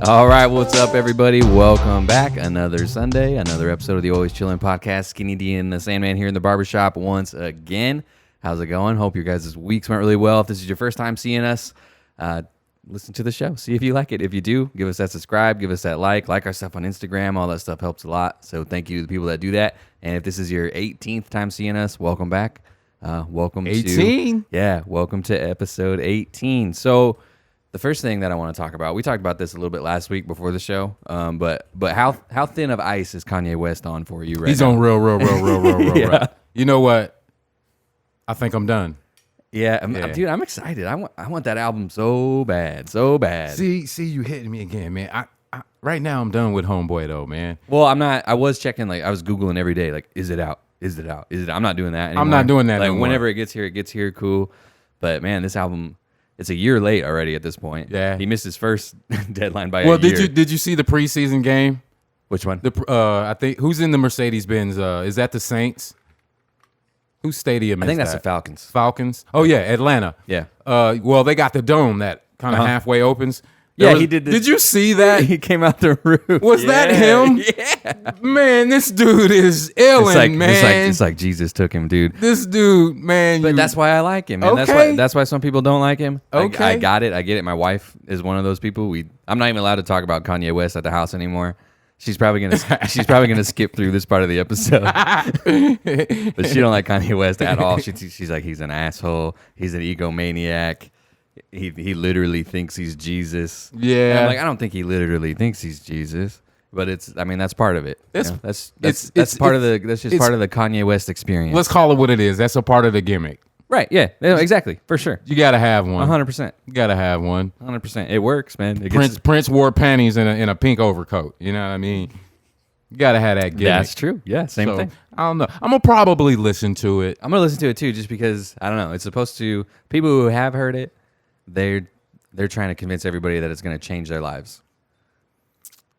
All right, what's up, everybody? Welcome back. Another Sunday, another episode of the Always Chillin podcast. Skinny D and the Sandman here in the barbershop once again. How's it going? Hope your guys' weeks went really well. If this is your first time seeing us, listen to the show. See if you like it. If you do, give us that subscribe, give us that like our stuff on Instagram. All that stuff helps a lot. So thank you to the people that do that. And if this is your 18th time seeing us, welcome back. Welcome 18? Welcome to episode 18. So the first thing that I want to talk about, we talked about this a little bit last week before the show, but how thin of ice is Kanye West on for you right now? He's on real. Yeah. You know what? I think I'm done. Yeah, dude, I'm excited. I want that album so bad. See, you hitting me again, man. I right now I'm done with Homeboy though, man. Well, I'm not. I was checking, like I was Googling every day, like, is it out? Is it out? Is it? I'm not doing that anymore. I'm not doing that like anymore. Whenever it gets here, cool. But man, this album, it's a year late already at this point. Yeah, he missed his first deadline by a year. Well, did you see the preseason game? Which one? I think who's in the Mercedes-Benz? Is that the Saints? Whose stadium is that? I think that's the Falcons. Falcons? Oh yeah, Atlanta. Yeah. Well, they got the dome that kind of halfway opens. He did. Did you see that? He came out the roof. Was that him? Yeah. Man, this dude is illin', man. It's like Jesus took him, dude. This dude, man. But that's why I like him. And Okay. that's why some people don't like him. Okay. I got it. I get it. My wife is one of those people. I'm not even allowed to talk about Kanye West at the house anymore. She's probably gonna skip through this part of the episode. But she don't like Kanye West at all. She's like, he's an asshole. He's an egomaniac. He literally thinks he's Jesus. Yeah. And I'm like, I don't think he literally thinks he's Jesus. But that's part of it. That's part of the Kanye West experience. Let's call it what it is. That's a part of the gimmick. Right, yeah, exactly, for sure. You gotta have one. 100%. You gotta have one. 100%. It works, man. Prince wore panties in a pink overcoat. You know what I mean? You gotta have that gimmick. That's true. Yeah, same thing. I don't know. I'm gonna probably listen to it. I'm gonna listen to it too, just because I don't know. It's supposed to. People who have heard it, they're trying to convince everybody that it's gonna change their lives.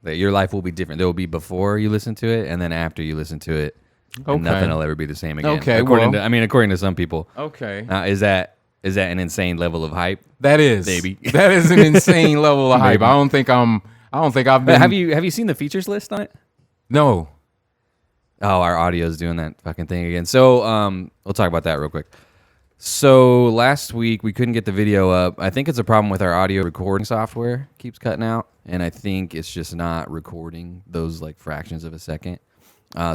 That your life will be different. There will be before you listen to it, and then after you listen to it. And nothing will ever be the same again. Okay, according to some people. Okay. Is that an insane level of hype? That is, baby. That is an insane level of hype. I don't think I've been. Have you seen the features list on it? No. Oh, our audio's doing that fucking thing again. So, we'll talk about that real quick. So last week we couldn't get the video up. I think it's a problem with our audio recording software. Keeps cutting out, and I think it's just not recording those like fractions of a second.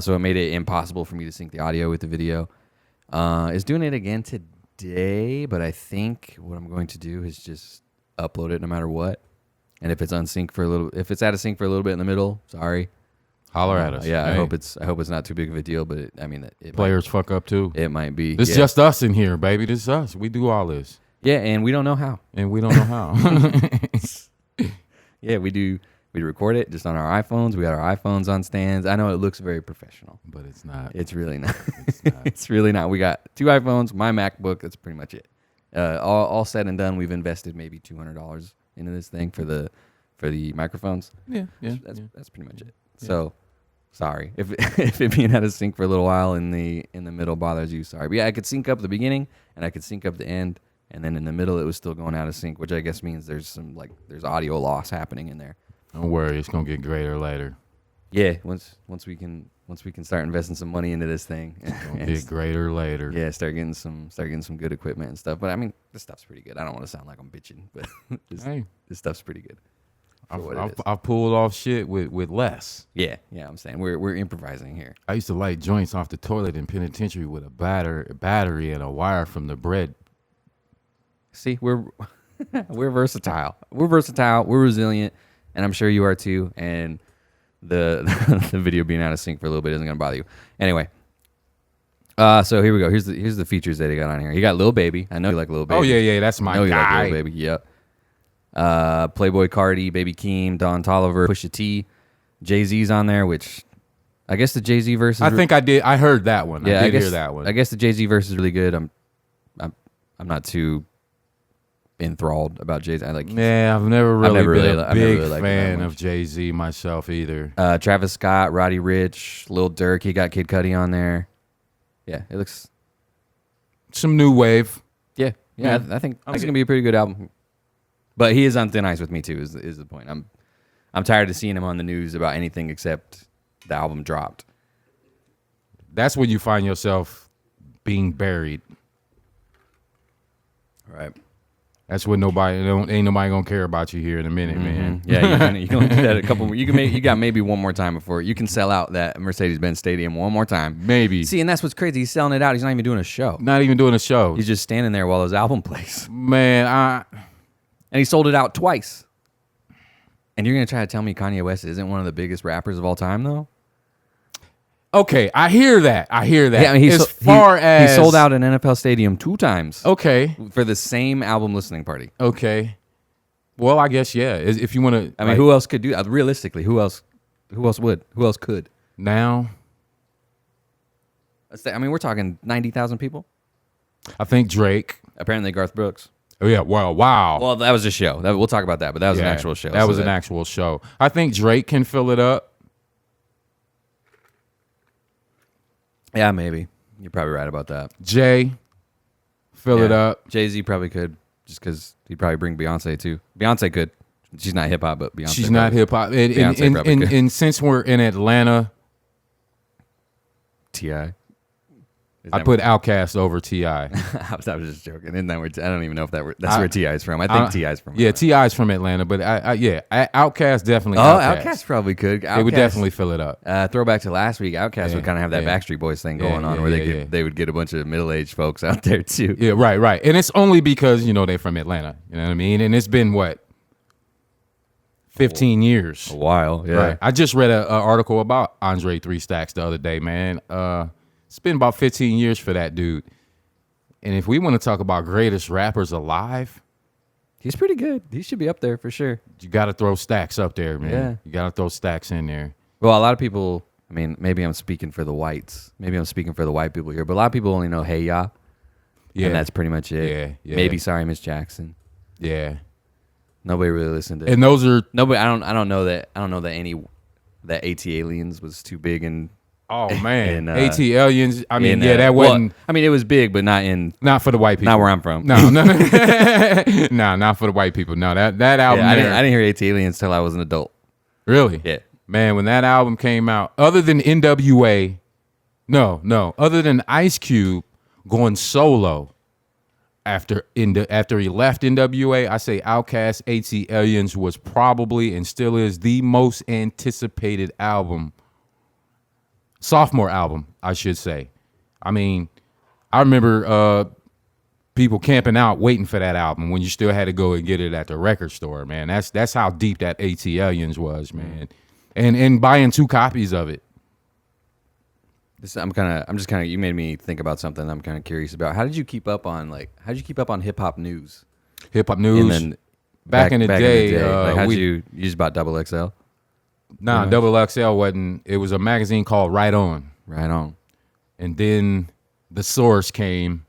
So it made it impossible for me to sync the audio with the video. It's doing it again today, but I think what I'm going to do is just upload it no matter what. And if it's out of sync for a little bit in the middle, sorry. Holler at us. Yeah, hey. I hope it's not too big of a deal, but players fuck up too. It might be. It's just us in here, baby. This is us. We do all this. Yeah, and we don't know how. Yeah, we do. We record it just on our iPhones. We got our iPhones on stands. I know it looks very professional, but it's not. It's really not. It's really not. We got 2 iPhones, my MacBook. That's pretty much it. All said and done, we've invested maybe $200 into this thing for the microphones. Yeah. That's pretty much it. Yeah. So, sorry if it being out of sync for a little while in the middle bothers you. Sorry, but yeah, I could sync up the beginning and I could sync up the end, and then in the middle it was still going out of sync, which I guess means there's audio loss happening in there. Don't worry, it's gonna get greater later. Yeah, once we can start investing some money into this thing, it's gonna get greater later. Yeah, start getting some good equipment and stuff. But I mean, this stuff's pretty good. I don't want to sound like I'm bitching, but this stuff's pretty good. I've pulled off shit with less. Yeah. I'm saying we're improvising here. I used to light joints off the toilet in penitentiary with a battery and a wire from the bread. See, we're versatile. We're resilient. And I'm sure you are too. And the the video being out of sync for a little bit isn't gonna bother you. Anyway, so here we go. Here's the features that he got on here. He got Lil Baby. I know you like Lil Baby. Oh yeah, that's my guy. You like Lil Baby. Yep. Playboy Cardi, Baby Keem, Don Toliver, Pusha T, Jay-Z's on there, which I guess the Jay-Z verse. I think I did. I heard that one. Yeah, I did hear that one. I guess the Jay-Z verse is really good. I'm not too enthralled about Jay-Z. I've never really been a big fan of Jay-Z myself either. Travis Scott, Roddy Ricch, Lil Durk. He got Kid Cudi on there. Yeah, it looks some new wave. Yeah. I think it's gonna be a pretty good album. But he is on thin ice with me too. Is the point? I'm tired of seeing him on the news about anything except the album dropped. That's when you find yourself being buried. Right. That's when ain't nobody gonna care about you here in a minute, man. Yeah, you can do that a couple. You got maybe one more time before you can sell out that Mercedes-Benz Stadium one more time. Maybe. See, and that's what's crazy. He's selling it out. He's not even doing a show. Not even doing a show. He's just standing there while his album plays. Man, And he sold it out twice. And you're gonna try to tell me Kanye West isn't one of the biggest rappers of all time, though? okay, I hear that. Yeah, I mean, he sold out an NFL stadium 2 times. Okay. For the same album listening party. Okay. Well, I guess yeah. If you want to, I mean, who else could do that? Realistically, who else would? Who else could? Now, I mean, we're talking 90,000 people. I think Drake. Apparently, Garth Brooks. Oh yeah. Wow. Well, that was a show. We'll talk about that, but that was an actual show. That was an actual show. I think Drake can fill it up. Yeah, maybe. You're probably right about that. Jay, fill it up. Jay-Z probably could, just because he'd probably bring Beyonce too. Beyonce could. She's not hip hop, but Beyonce. She's not hip hop. And since we're in Atlanta, T.I. I put Outkast over T.I. I was just joking. Isn't that where I don't even know if that's where T.I. is from. I think T.I. is from. Yeah, T.I. is from Atlanta, but Outkast definitely. Outkast probably could. They would definitely fill it up. Throwback to last week, Outkast would kind of have that Backstreet Boys thing going on, where they would get a bunch of middle-aged folks out there too. Yeah, right. And it's only because they're from Atlanta. You know what I mean? And it's been what, 15 years. A while. Yeah. Right. I just read an article about Andre 3 Stacks the other day, man. It's been about 15 years for that dude. And if we want to talk about greatest rappers alive, he's pretty good. He should be up there for sure. You got to throw Stacks up there, man. Yeah. You got to throw Stacks in there. Well, a lot of people, I mean, maybe I'm speaking for the whites. Maybe I'm speaking for the white people here, but a lot of people only know Hey Ya. Yeah. And that's pretty much it. Yeah. Maybe Sorry Miss Jackson. Yeah. Nobody really listened to it. And those are nobody. I don't know that AT Aliens was too big and. Oh man, AT Aliens. I mean, that Well, wasn't. I mean, it was big, but not for the white people. Not where I'm from. No, not for the white people. No, that album. I didn't hear AT Aliens till I was an adult. Really? Yeah. Man, when that album came out, other than NWA, other than Ice Cube going solo after he left NWA, I say Outkast, AT Aliens was probably and still is the most anticipated album. Sophomore album, I should say. I mean, I remember people camping out waiting for that album when you still had to go and get it at the record store, man. That's how deep that AT Aliens was, man. And buying 2 copies of it. You made me think about something I'm kind of curious about. How did you keep up on hip hop news? Hip hop news. And then back in the day, how'd you just bought Double XL? Nah, Double XL wasn't. It was a magazine called Right On. Right On. And then The Source came.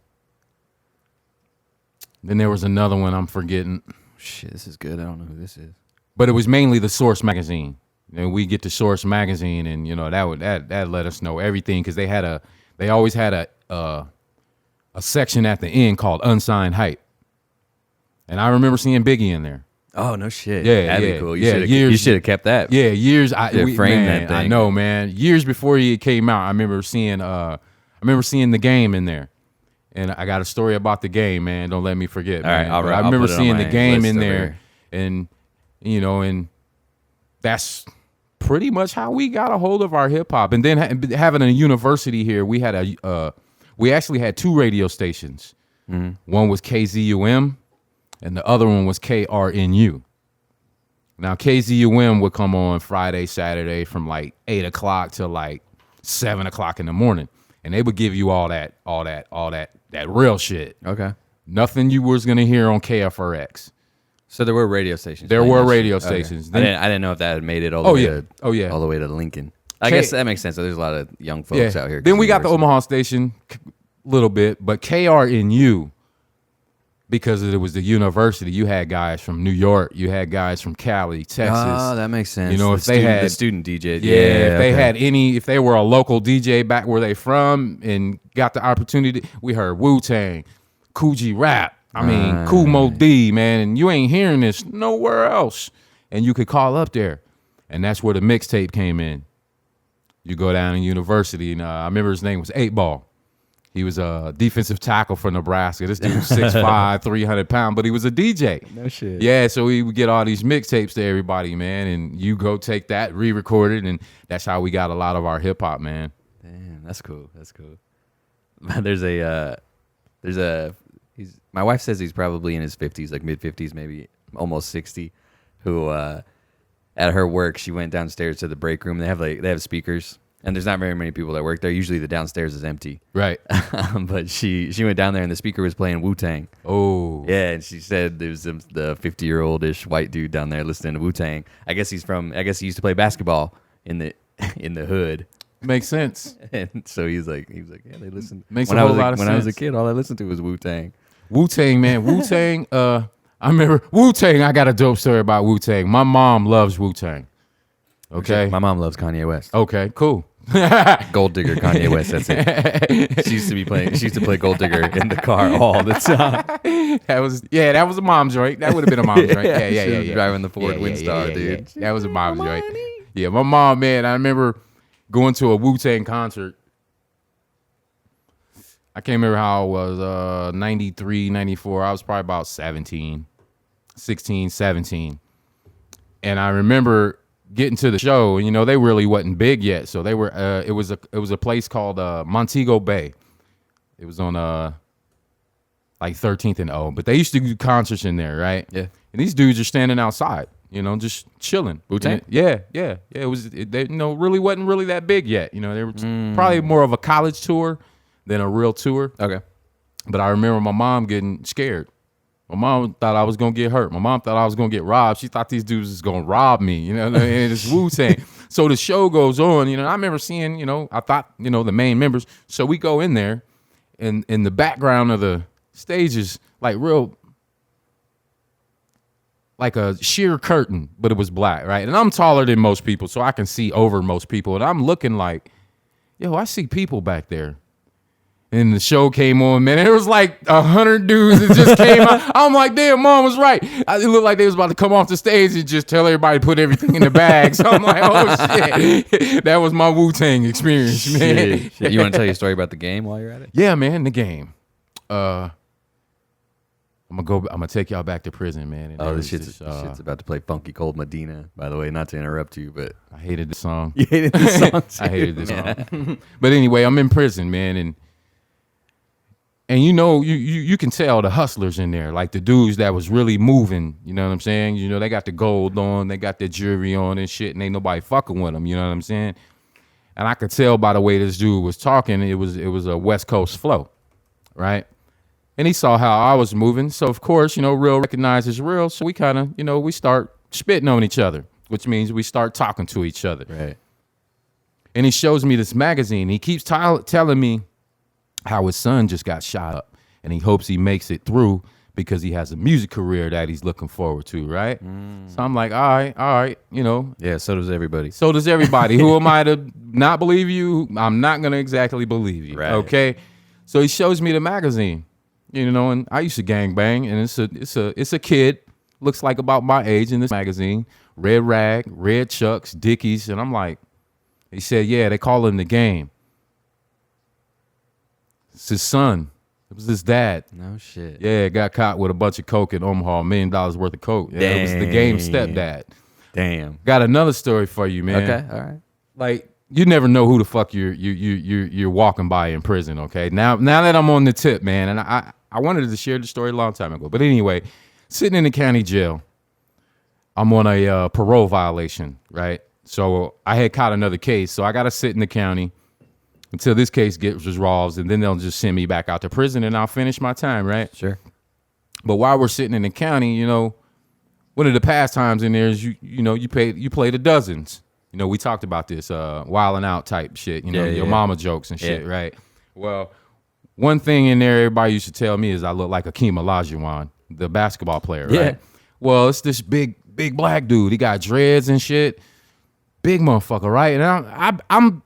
Then there was another one I'm forgetting. Shit, this is good. I don't know who this is. But it was mainly The Source magazine. And we get the Source magazine, and that let us know everything, because they always had a section at the end called Unsigned Hype. And I remember seeing Biggie in there. Oh, no shit. Yeah, that'd be cool. You years, should have kept that. Yeah, years. Framed that thing. I know, man. Years before he came out, I remember seeing The Game in there, and I got a story about The Game, man. Don't let me forget. All man. right, I remember seeing The Game in there, here. and that's pretty much how we got a hold of our hip hop. And then having a university here, we actually had 2 radio stations. Mm-hmm. One was KZUM. And the other one was KRNU. Now, KZUM would come on Friday, Saturday from like 8 o'clock to like 7 o'clock in the morning. And they would give you all that real shit. Okay. Nothing you was going to hear on KFRX. So there were radio stations. There were radio stations. Okay. I didn't know if that had made it all the way all the way to Lincoln. I guess that makes sense. So there's a lot of young folks out here. Then we got the Omaha station a little bit, but KRNU, because it was the university, you had guys from New York, you had guys from Cali, Texas. Oh, that makes sense. If they had the student DJ. If they were a local DJ back where they from and got the opportunity, we heard Wu-Tang, Coogee Rap, Kool Moe D, man, and you ain't hearing this nowhere else. And you could call up there. And that's where the mixtape came in. You go down in university, and I remember his name was 8 Ball. He was a defensive tackle for Nebraska. This dude was 6'5", 300 pounds, but he was a DJ. No shit. Yeah, so we would get all these mixtapes to everybody, man, and you go take that, re-record it, and that's how we got a lot of our hip hop, man. Damn, that's cool. That's cool. My wife says he's probably in his 50s, like mid 50s, maybe almost 60. Who at her work, she went downstairs to the break room. They have speakers. And there's not very many people that work there. Usually the downstairs is empty. Right. But she went down there and the speaker was playing Wu-Tang. Oh. Yeah, and she said there was the 50-year-old-ish white dude down there listening to Wu-Tang. I guess he used to play basketball in the hood. Makes sense. And so he's like, yeah, they listen. Makes a whole lot of sense. When I was a kid, all I listened to was Wu-Tang. Wu-Tang, man. Wu-Tang, I remember Wu-Tang, I got a dope story about Wu-Tang. My mom loves Wu-Tang. Okay. My mom loves Kanye West. Okay, cool. Gold Digger, Kanye West. That's it. She used to play Gold Digger in the car all the time. That was a mom's joint. That would have been a mom's joint. Yeah. Driving the Ford Windstar, dude. That was a mom's joint. Yeah, my mom, man. I remember going to a Wu-Tang concert. I can't remember how it was. 93, 94. I was probably about 16, 17. And I remember getting to the show, and they really wasn't big yet, so they were. It was a place called Montego Bay. It was on like 13th and O, but they used to do concerts in there, right? Yeah. And these dudes are standing outside, just chilling. Wu-Tang? Yeah. It was. They really wasn't really that big yet. They were probably more of a college tour than a real tour. Okay. But I remember my mom getting scared. My mom thought I was going to get hurt. My mom thought I was going to get robbed. She thought these dudes was going to rob me, and it's Wu-Tang. So the show goes on, I remember seeing, I thought, the main members. So we go in there, and in the background of the stage is like a sheer curtain, but it was black, right? And I'm taller than most people, so I can see over most people. And I'm looking like, I see people back there. And the show came on, man. It was like 100 dudes that just came out. I'm like, damn, mom was right. It looked like they was about to come off the stage and just tell everybody to put everything in the bag. So I'm like, oh, shit. That was my Wu-Tang experience, man. Shit. You want to tell your story about the game while you're at it? Yeah, man, the game. I'm gonna take y'all back to prison, man. And This shit's about to play Funky Cold Medina, by the way. Not to interrupt you, but I hated the song. You hated the song too, I hated this song. But anyway, I'm in prison, man, and you can tell the hustlers in there, like the dudes that was really moving, you know what I'm saying? They got the gold on, they got their jewelry on and shit, and ain't nobody fucking with them, you know what I'm saying? And I could tell by the way this dude was talking, it was a West Coast flow, right? And he saw how I was moving, so of course, real recognizes real, so we kind of, we start spitting on each other, which means we start talking to each other. Right. And he shows me this magazine. He keeps telling me how his son just got shot up, and he hopes he makes it through because he has a music career that he's looking forward to, right? So I'm like, all right, Yeah, so does everybody. So does everybody. Who am I to not believe you? I'm not going to exactly believe you, right. Okay? So he shows me the magazine, and I used to gangbang, and it's a kid, looks like about my age in this magazine, red rag, red chucks, Dickies, and I'm like, he said, yeah, they call him the Game. It's his son. It was his dad. No shit. Yeah, got caught with a bunch of coke in Omaha, $1 million worth of coke. Yeah, it was the Game stepdad. Damn. Got another story for you, man. Okay, all right. Like, you never know who the fuck you're walking by in prison, okay? Now that I'm on the tip, man, and I wanted to share the story a long time ago. But anyway, sitting in the county jail, I'm on a parole violation, right? So I had caught another case, so I got to sit in the county until this case gets resolved, and then they'll just send me back out to prison, and I'll finish my time, right? Sure. But while we're sitting in the county, one of the pastimes in there is you play the dozens. We talked about this wilding out type shit. Your mama jokes and shit, right? Well, one thing in there everybody used to tell me is I look like Akeem Olajuwon, the basketball player, right? Yeah. Well, it's this big black dude. He got dreads and shit. Big motherfucker, right? And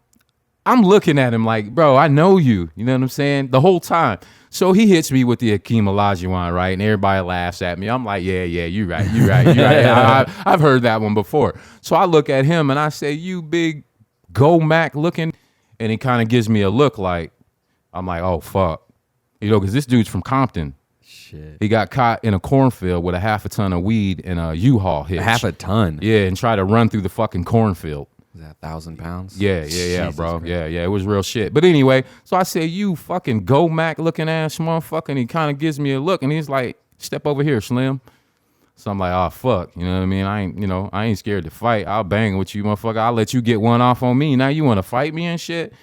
I'm looking at him like, bro, I know you. You know what I'm saying? The whole time. So he hits me with the Akeem Olajuwon, right? And everybody laughs at me. I'm like, yeah, you're right. I've heard that one before. So I look at him and I say, you big Go Mac looking. And he kind of gives me a look like, I'm like, oh, fuck. You know, because this dude's from Compton. Shit. He got caught in a cornfield with a half a ton of weed and a U-Haul hitch. Half a ton? Yeah, and tried to run through the fucking cornfield. Is that 1,000 pounds? Yeah, Jesus bro. Christ. Yeah, it was real shit. But anyway, so I said, you fucking Go Mac looking ass motherfucker. And he kind of gives me a look and he's like, step over here, Slim. So I'm like, oh, fuck. You know what I mean? I ain't scared to fight. I'll bang with you, motherfucker. I'll let you get one off on me. Now you want to fight me and shit?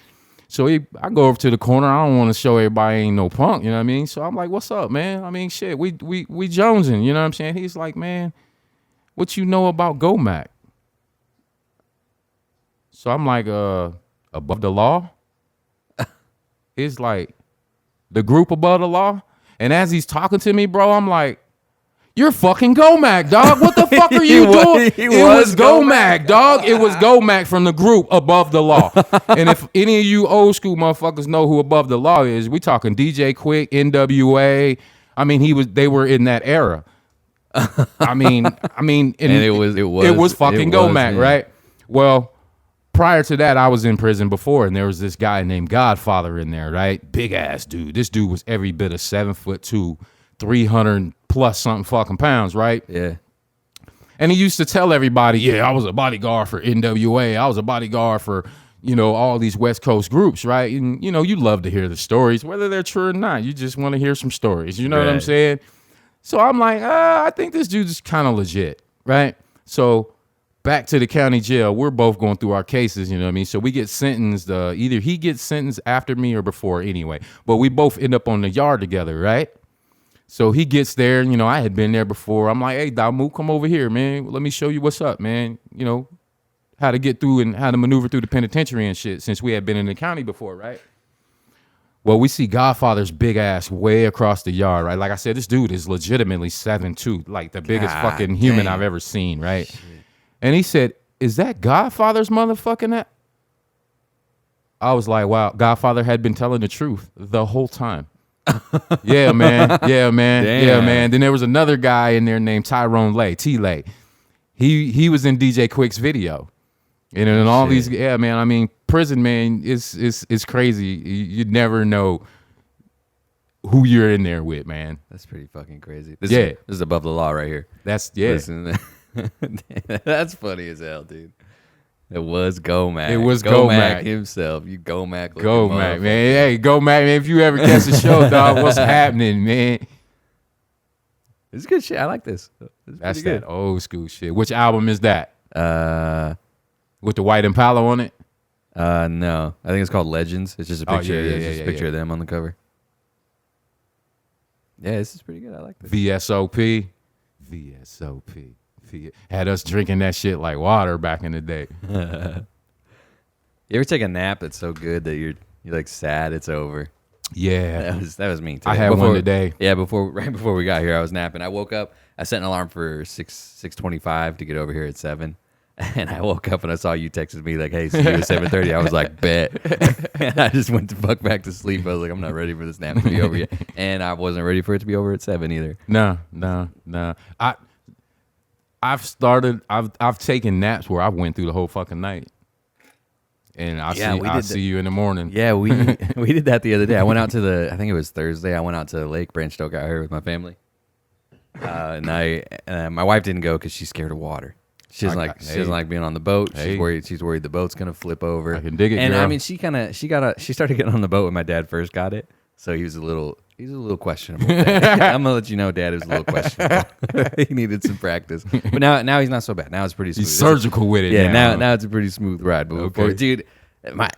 So I go over to the corner. I don't want to show everybody I ain't no punk. You know what I mean? So I'm like, what's up, man? I mean, shit, we jonesing. You know what I'm saying? He's like, man, what you know about Go Mac? So I'm like, above the law? It's like, the group above the law? And as he's talking to me, bro, I'm like, you're fucking Go Mac, dog. What the fuck are you doing? It was Go Mac, dog. It was Go Mac from the group above the law. And if any of you old school motherfuckers know who above the law is, we talking DJ Quick, NWA. I mean, they were in that era. I mean, and it was fucking Go Mac, right? Well, prior to that, I was in prison before, and there was this guy named Godfather in there, right? Big ass dude. This dude was every bit of 7'2", 300 plus something fucking pounds, right? Yeah. And he used to tell everybody, yeah, I was a bodyguard for NWA. I was a bodyguard for, all these West Coast groups, right? And, you love to hear the stories, whether they're true or not. You just want to hear some stories. You know what I'm saying? So I'm like, I think this dude's kind of legit, right? So back to the county jail. We're both going through our cases, you know what I mean? So we get sentenced. Either he gets sentenced after me or before anyway. But we both end up on the yard together, right? So he gets there, I had been there before. I'm like, hey, Damu, come over here, man. Let me show you what's up, man. How to get through and how to maneuver through the penitentiary and shit since we had been in the county before, right? Well, we see Godfather's big ass way across the yard, right? Like I said, this dude is legitimately 7'2", like the biggest fucking human I've ever seen, right? Shit. And he said, is that Godfather's motherfucking that? I was like, wow, Godfather had been telling the truth the whole time. Yeah, man. Damn. Yeah, man. Then there was another guy in there named Tyrone Lay, T-Lay. He was in DJ Quick's video. And in all these, yeah, man. I mean, prison, man, is crazy. You never know who you're in there with, man. That's pretty fucking crazy. This is above the law right here. That's That's funny as hell, dude. It was Go Mac. It was Go Mac himself. You Go Mac. Go Mac, man. Hey, Go Mac, man. If you ever catch the show, dog, what's happening, man? It's good shit. I like this. That's that old school shit. Which album is that? With the white Impala on it? No. I think it's called Legends. It's just a picture. It's just a picture of them on the cover. Yeah, this is pretty good. I like this. VSOP. Had us drinking that shit like water back in the day. You ever take a nap that's so good that you're like sad it's over? Yeah, that was me today. I had one today. Yeah, right before we got here, I was napping. I woke up. I set an alarm for 6:25 to get over here at 7. And I woke up and I saw you texted me like, "Hey, see you at 7:30." I was like, "Bet." And I just went the fuck back to sleep. I was like, "I'm not ready for this nap to be over yet," and I wasn't ready for it to be over at 7 either. No. I've taken naps where I went through the whole fucking night. And I'll see you in the morning. Yeah, we did that the other day. I went out to I think it was Thursday. I went out to the lake, branched out here with my family. And my wife didn't go because she's scared of water. She doesn't like being on the boat. She's worried the boat's gonna flip over. I can dig it, and girl. I mean, she started getting on the boat when my dad first got it. So he was a little questionable. I'm gonna let you know, Dad, it was a little questionable. He needed some practice, but now he's not so bad. Now it's pretty smooth. He's surgical with it. Yeah, now it's a pretty smooth ride. But before, dude, my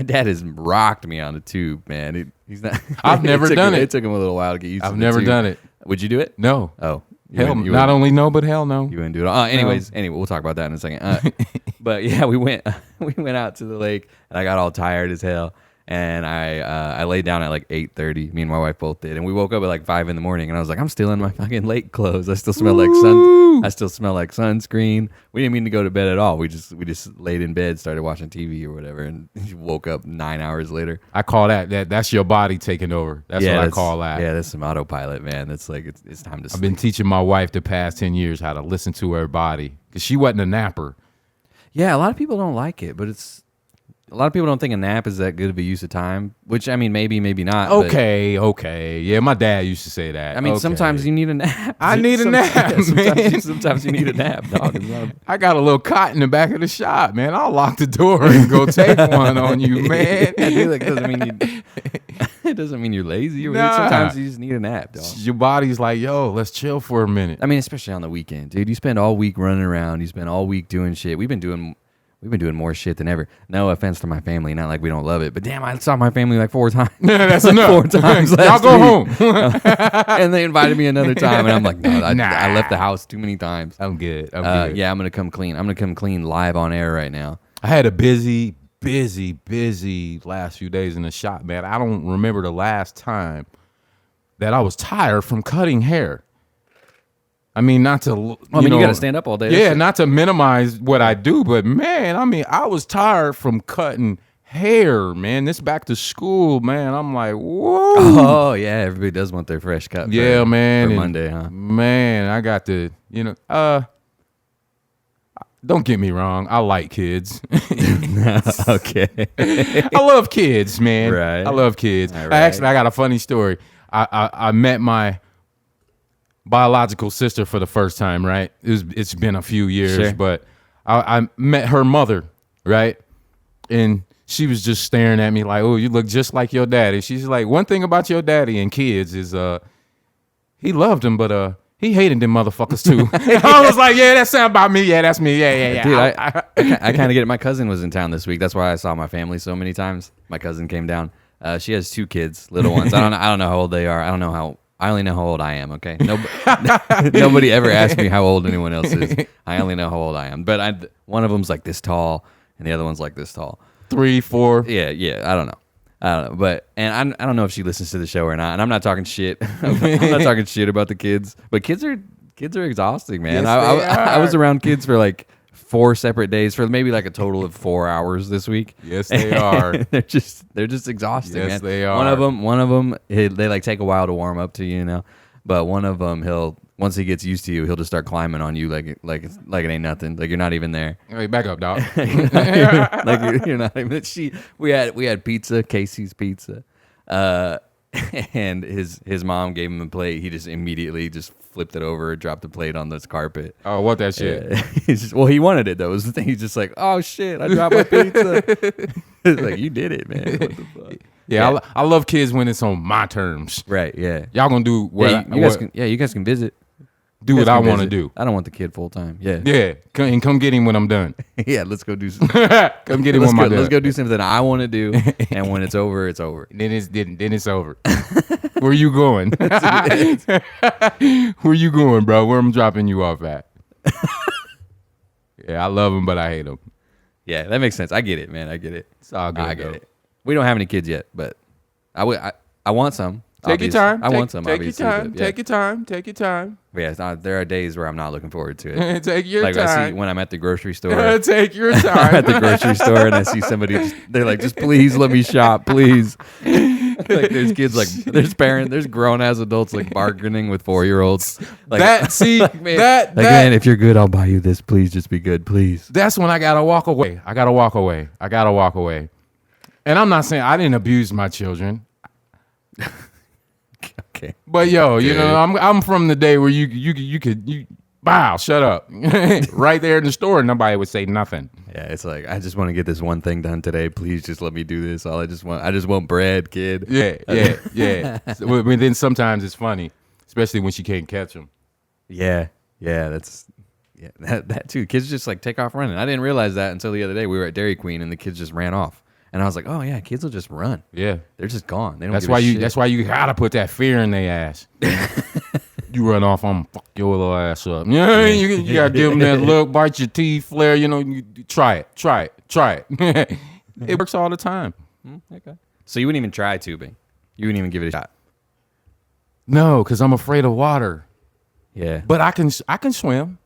dad has rocked me on the tube, man. He's not. I've never done it. It took him a little while to get used to it. I've never done it. Would you do it? No. Oh. Not only no, but hell no. You wouldn't do it. Anyway, we'll talk about that in a second. But yeah, we went out to the lake, and I got all tired as hell. And I laid down at like 8:30. Me and my wife both did, and we woke up at like 5 in the morning. And I was like, I'm still in my fucking lake clothes. I still smell like I still smell like sunscreen. We didn't mean to go to bed at all. We just laid in bed, started watching TV or whatever, and woke up 9 hours later. I call that's your body taking over. That's what I call that. Yeah, that's some autopilot, man. That's like it's time to sleep. I've been teaching my wife the past 10 years how to listen to her body because she wasn't a napper. Yeah, a lot of people don't like it, but a lot of people don't think a nap is that good of a use of time, which, I mean, maybe not. Okay. Yeah, my dad used to say that. I mean, sometimes you need a nap. I need a nap, man. Sometimes you need a nap, dog. I got a little cot in the back of the shop, man. I'll lock the door and go take one on you, man. Yeah, dude, like, it doesn't mean you're lazy. Nah. Sometimes you just need a nap, dog. Your body's like, yo, let's chill for a minute. I mean, especially on the weekend, dude. You spend all week running around. You spend all week doing shit. We've been doing more shit than ever. No offense to my family, not like we don't love it, but damn, I saw my family like 4 times. Yeah, that's enough. 4 times Y'all go home. And they invited me another time, and I'm like, no, I left the house too many times. I'm good. Yeah, I'm gonna come clean. I'm gonna come clean live on air right now. I had a busy last few days in the shop, man. I don't remember the last time that I was tired from cutting hair. I mean, not to, you got to stand up all day. Yeah, not to minimize what I do, but man, I mean, I was tired from cutting hair, man. This back to school, man. I'm like, whoa. Oh, yeah, everybody does want their fresh cut. Yeah, man. For Monday, huh? Man, I got to, don't get me wrong. I like kids. Okay. I love kids, man. Right. I love kids. Right. Actually, I got a funny story. I met my biological sister for the first time, right? It's been a few years, Sure. but I met her mother, right? And she was just staring at me like, oh, you look just like your daddy. She's like, one thing about your daddy and kids is he loved them, but he hated them motherfuckers too. I was like, yeah, that sound about me. Yeah, that's me. Yeah. Dude, I kind of get it. My cousin was in town this week. That's why I saw my family so many times. My cousin came down. She has 2 kids, little ones. I don't know how old they are. I only know how old I am, okay? Nobody ever asked me how old anyone else is. I only know how old I am. But one of them's like this tall, and the other one's like this tall. 3, 4. Yeah, I don't know. But I don't know if she listens to the show or not. And I'm not talking shit. I'm not talking shit about the kids. But kids are exhausting, man. Yes, I was around kids for like 4 separate days for maybe like a total of 4 hours this week. Yes, they are. they're just exhausting, Yes, man. they are. One of them, they like take a while to warm up to you know. But one of them, once he gets used to you, he'll just start climbing on you like it ain't nothing. Like you're not even there. Hey, back up, dog. You're not even. We had pizza, Casey's Pizza, and his mom gave him a plate. He just immediately just flipped it over, dropped the plate on this carpet. Oh, what that shit? He wanted it though. Was the thing. He's just like, oh shit, I dropped my pizza. It's like, you did it, man. What the fuck? Yeah. I love kids when it's on my terms. Right. Yeah. Y'all gonna do what? You guys can visit. Do what I want to do. I don't want the kid full time. Yeah. Yeah, come get him when I'm done. Yeah. Let's go do some. Come get him when I'm done. Let's go do something I want to do, and when it's over, it's over. Then it's over. Where you going? Where you going, bro? Where I'm dropping you off at? Yeah, I love him, but I hate him. Yeah, that makes sense. I get it, man. I get it. It's all good. I get it. We don't have any kids yet, but I want some. Take your time. I want some. Take Obviously, your time. but, yeah. Take your time. Take your time. But yeah, there are days where I'm not looking forward to it. Take your like time. I see when I'm at the grocery store. Take your I'm time. at the grocery store and I see somebody. They're like, just please let me shop, please. Like there's kids, like there's grown ass adults like bargaining with 4-year-olds. Like man, if you're good, I'll buy you this. Please, just be good, please. That's when I gotta walk away. I gotta walk away. And I'm not saying I didn't abuse my children. Okay. But yo, you know, I'm from the day where you could wow, shut up. Right there in the store, nobody would say nothing. Yeah, it's like, I just want to get this one thing done today. Please just let me do this. I just want bread, kid. Yeah. But then sometimes it's funny, especially when she can't catch them. Yeah, that too. Kids just like take off running. I didn't realize that until the other day. We were at Dairy Queen and the kids just ran off. And I was like, oh yeah, kids will just run. Yeah. They're just gone. They don't That's give why a you shit. that's why you gotta put that fear in their ass. You run off, I'm fuck your little ass up. Yeah, you gotta give them that look, bite your teeth, flare. You know, try it. It works all the time. Okay. So you wouldn't even try tubing. You wouldn't even give it a shot. No, because I'm afraid of water. Yeah. But I can swim.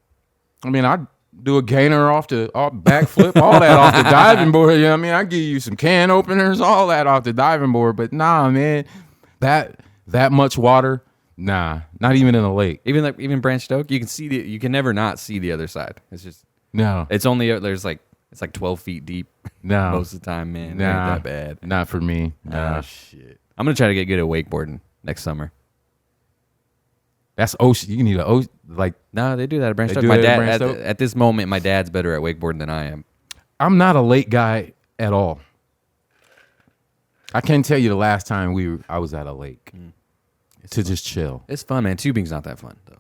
I mean, I do a gainer off backflip, all that off the diving board. You know what I mean? I give you some can openers, all that off the diving board. But nah, man, that much water, nah, not even in a lake. Even Branched Oak, you can never not see the other side. It's just No, it's only it's like 12 feet deep. no, Most of the time, man. It nah, ain't that bad. not for me. Nah. Oh shit. I'm gonna try to get good at wakeboarding next summer. That's ocean. You need a ocean like. No, they do that at Branched They Oak. do My that at dad Branched Oak? at this moment, my dad's better at wakeboarding than I am. I'm not a lake guy at all. I can't tell you the last time I was at a lake to just chill. It's fun, man. Tubing's not that fun though.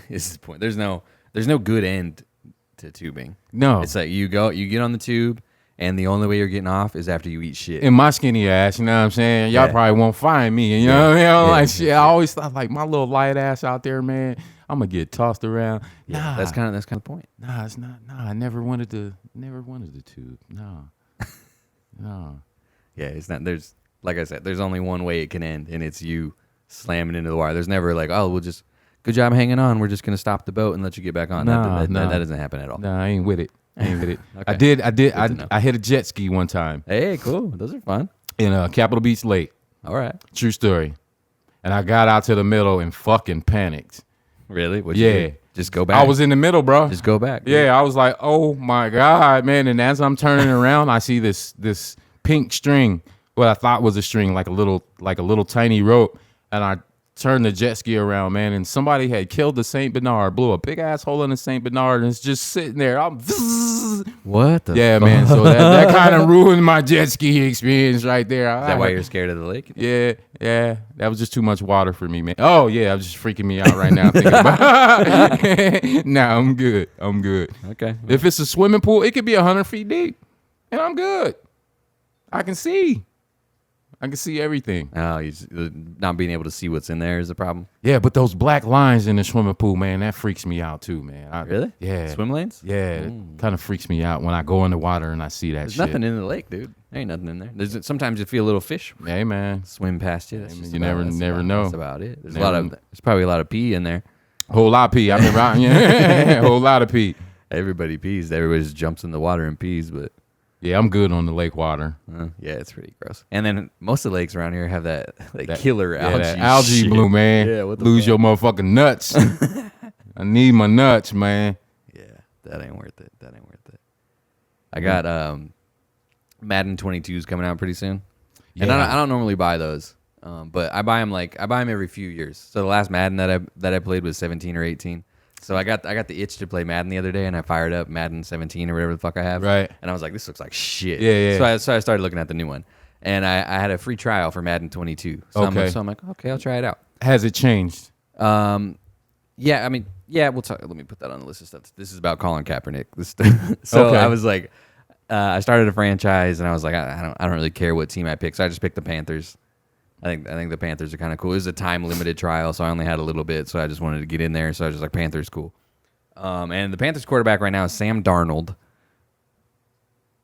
Is the point? There's no good end to tubing. No, It's like you get on the tube, and the only way you're getting off is after you eat shit. in my skinny ass, you know what I'm saying? Y'all Yeah. probably won't find me. You know what I mean? I'm Yeah. like, shit, I always thought like my little light ass out there, man, I'm gonna get tossed around. Yeah, Nah, that's kind of the point. nah, it's not. Nah, I never wanted the tube. No, no. Yeah, it's not. There's like I said, there's only one way it can end, and it's you slamming into the wire. There's never like, oh, we'll just good job hanging on. We're just gonna stop the boat and let you get back on. Nah, nah. That doesn't happen at all. Nah, I ain't with it. Okay. I hit a jet ski one time Hey, cool. Those are fun. in Capitol Beach Lake. All right. True story. And I got out to the middle and fucking panicked. Really? What'd Yeah. you do? Just go back. I was in the middle, bro. Just go back. dude. Yeah, I was like, oh my God, man. And as I'm turning around, I see this pink string, what I thought was a string, like a little tiny rope. And I turned the jet ski around, man, and somebody had killed the Saint Bernard, blew a big ass hole in the Saint Bernard, and it's just sitting there. What the Yeah, fuck? man. So that kind of ruined my jet ski experience right there. Is that why you're scared of the lake? Yeah, that was just too much water for me, man. Oh yeah, it's just freaking me out right now thinking about. Nah, I'm good. Okay. If it's a swimming pool, it could be 100 feet deep, and I'm good. I can see everything. Oh, not being able to see what's in there is a problem. Yeah, but those black lines in the swimming pool, man, that freaks me out too, man. Really? Yeah. Swim lanes? Yeah, it kind of freaks me out when I go in the water and I see that There's shit. nothing in the lake, dude. There ain't nothing in there. Sometimes you feel a little fish Hey, man. swim past you. That's man, just you about- never know. That's about it. There's Never- there's probably a lot of pee in there. Whole lot of pee. I remember, yeah, whole lot of pee. Everybody pees. Everybody just jumps in the water and pees, but Yeah, I'm good on the lake water. yeah, it's pretty gross. And then most of the lakes around here have that killer Yeah, algae. that algae shit. bloom, man. Yeah, what the Lose fuck? your motherfucking nuts. I need my nuts, man. Yeah, that ain't worth it. I got Madden 22s coming out pretty soon, and Yeah. I don't normally buy those, but I buy them every few years. So the last Madden that I played was 17 or 18. So I got the itch to play Madden the other day, and I fired up Madden 17 or whatever the fuck I have. Right. And I was like, this looks like shit. Yeah, yeah. So I started looking at the new one, and I had a free trial for Madden 22. So Okay. I'm like, okay, I'll try it out. Has it changed? Yeah, I mean, yeah, we'll talk. Let me put that on the list of stuff. This is about Colin Kaepernick. So Okay. I was like, I started a franchise, and I was like, I don't really care what team I pick. So I just picked the Panthers. I think the Panthers are kind of cool. It was a time limited trial, so I only had a little bit. So I just wanted to get in there. So I was just like, Panthers, cool. And the Panthers quarterback right now is Sam Darnold.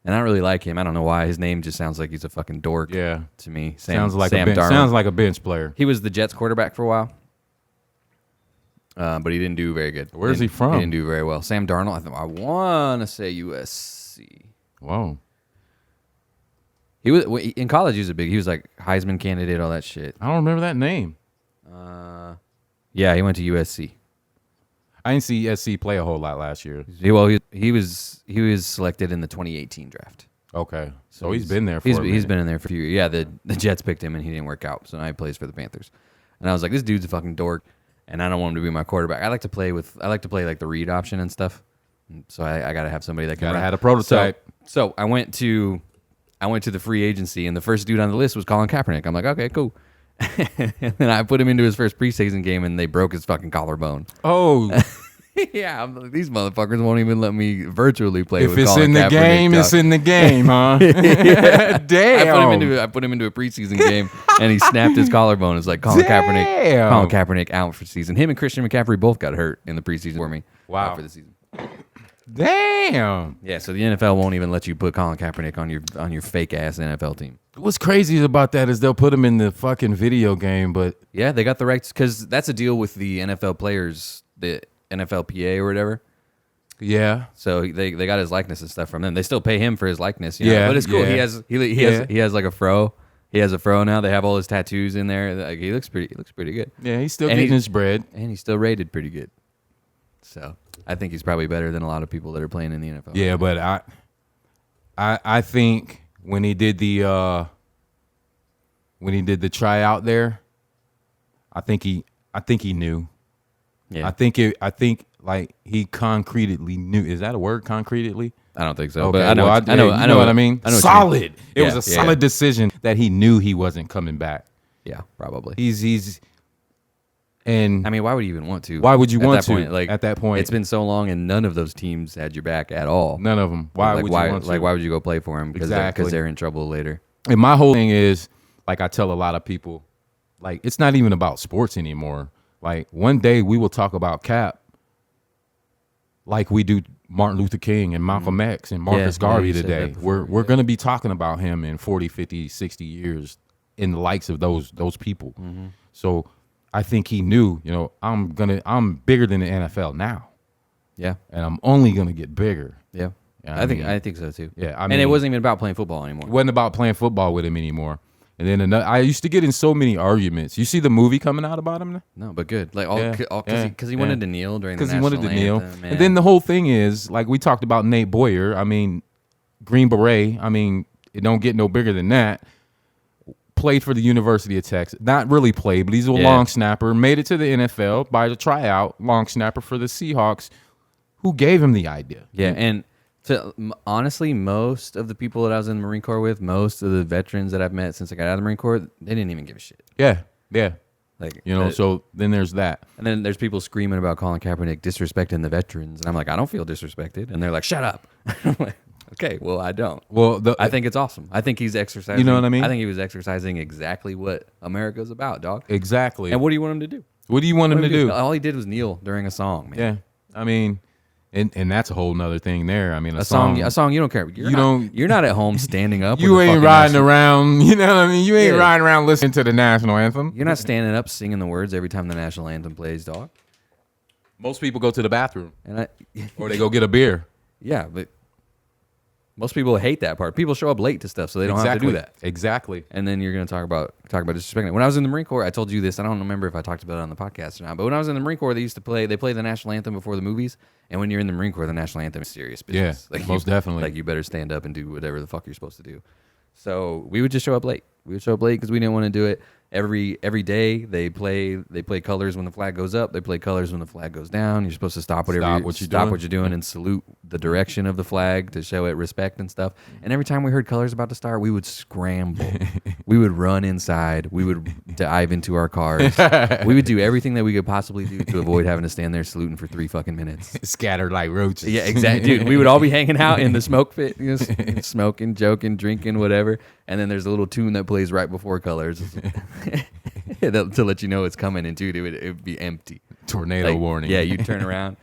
And I don't really like him. I don't know why. His name just sounds like he's a fucking dork. Yeah. To me, Sounds like Sam a bench, Darnold. sounds like a bench player. He was the Jets quarterback for a while, but he didn't do very good. Where's he Didn't- from? He didn't do very well. Sam Darnold. I want to say USC. Whoa. He was in college. He was like Heisman candidate, all that shit. I don't remember that name. Yeah, he went to USC. I didn't see SC play a whole lot last year. He was selected in the 2018 draft. Okay. So he's been there for He's been in there for a few years. Yeah, the Jets picked him and he didn't work out, so now he plays for the Panthers. And I was like, this dude's a fucking dork, and I don't want him to be my quarterback. I like to play like the read option and stuff. So I got to have somebody that can Gotta run. have a prototype. So I went to the free agency, and the first dude on the list was Colin Kaepernick. I'm like, okay, cool. And then I put him into his first preseason game, and they broke his fucking collarbone. Oh, Yeah, I'm like, these motherfuckers won't even let me virtually play if with it's Colin in the Kaepernick, game, dog. it's in the game, huh? Damn. I put him into a preseason game, and he snapped his collarbone. It's like Colin Damn. Kaepernick out for season. Him and Christian McCaffrey both got hurt in the preseason for me. Wow. For the season. Damn. Yeah, so the NFL won't even let you put Colin Kaepernick on your fake ass NFL team. What's crazy about that is they'll put him in the fucking video game, but Yeah, they got the rights because that's a deal with the NFL players, the NFLPA or whatever. Yeah. So they got his likeness and stuff from them. They still pay him for his likeness. You know? Yeah, But it's cool. yeah. He has like a fro. He has a fro now. They have all his tattoos in there. Like, he looks pretty good. Yeah, he's still And getting he's- his bread. And he's still rated pretty good. So I think he's probably better than a lot of people that are playing in the NFL. Yeah, but I think when he did the tryout there, I think he knew. Yeah. I think like he concretely knew. Is that a word? Concretely? I don't think so. Okay, But I know. well, I know. you I know know what I mean. I know what you mean. Solid. It was Yeah, a solid decision that he knew he wasn't coming back. Yeah, probably. He's and I mean, why would you even want to? Why would you at want that to? Point? Like at that point, it's been so long, and none of those teams had your back at all. none of them. Why like, would why, you want to? Like, why would you go play for them? Because Exactly. they're in trouble later. And my whole thing is, like, I tell a lot of people, like, it's not even about sports anymore. Like, one day we will talk about Cap like we do Martin Luther King and Malcolm X and Marcus Garvey you said today. that before. We're going to be talking about him in 40, 50, 60 years in the likes of those people. So I think he knew, you know, I'm bigger than the NFL now, Yeah, and I'm only going to get bigger. yeah. Yeah, I think so too. Yeah, I and it mean- wasn't even about playing football anymore. It wasn't about playing football with him anymore. And then I used to get in so many arguments. You see the movie coming out about him now? No, but good. Like Yeah, because he wanted to kneel during the Because he national wanted to kneel. anthem, And then the whole thing is, like we talked about Nate Boyer. I mean, Green Beret. I mean, it don't get no bigger than that. Played for the University of Texas. Not really played, but he's a long snapper. Made it to the NFL by the tryout. Long snapper for the Seahawks. Who gave him the idea? Yeah, and honestly, most of the people that I was in the Marine Corps with, most of the veterans that I've met since I got out of the Marine Corps, they didn't even give a shit. Yeah. Like, You know, so then there's that. and then there's people screaming about Colin Kaepernick disrespecting the veterans, and I'm like, I don't feel disrespected, and they're like, shut up. I'm like, okay, well, I don't. Well, I think it's awesome. I think he's exercising. You know what I mean? I think he was exercising exactly what America's about, dog. exactly. And what do you want him to do? What do you want him to do? All he did was kneel during a song, man. Yeah. I mean, and that's a whole nother thing there. I mean, A song you don't care. You're not at home standing up. You with the ain't fucking riding national- around, you know what I mean? You ain't Yeah. riding around listening to the national anthem. You're not standing up singing the words every time the national anthem plays, dog. Most people go to the bathroom And or they go get a beer. yeah, but most people hate that part. People show up late to stuff, so they don't have to do that. Exactly. And then you're going to talk about disrespecting. When I was in the Marine Corps, I told you this. I don't remember if I talked about it on the podcast or not. But when I was in the Marine Corps, they play the national anthem before the movies. And when you're in the Marine Corps, the national anthem is serious business. Yeah, most definitely. Like, you better stand up and do whatever the fuck you're supposed to do. So we would just show up late. We would show up late because we didn't want to do it. Every day they play colors when the flag goes up. They play colors when the flag goes down. You're supposed to stop what you're doing and salute the direction of the flag to show it respect and stuff. And every time we heard colors about to start, we would scramble. We would run inside. We would dive into our cars. We would do everything that we could possibly do to avoid having to stand there saluting for 3 fucking minutes. Scattered like roaches. Yeah, exactly, dude. We would all be hanging out in the smoke pit, you know, smoking, joking, drinking, whatever. And then there's a little tune that plays right before colors to let you know it's coming. And dude, it would be empty. Tornado warning. Yeah, you turn around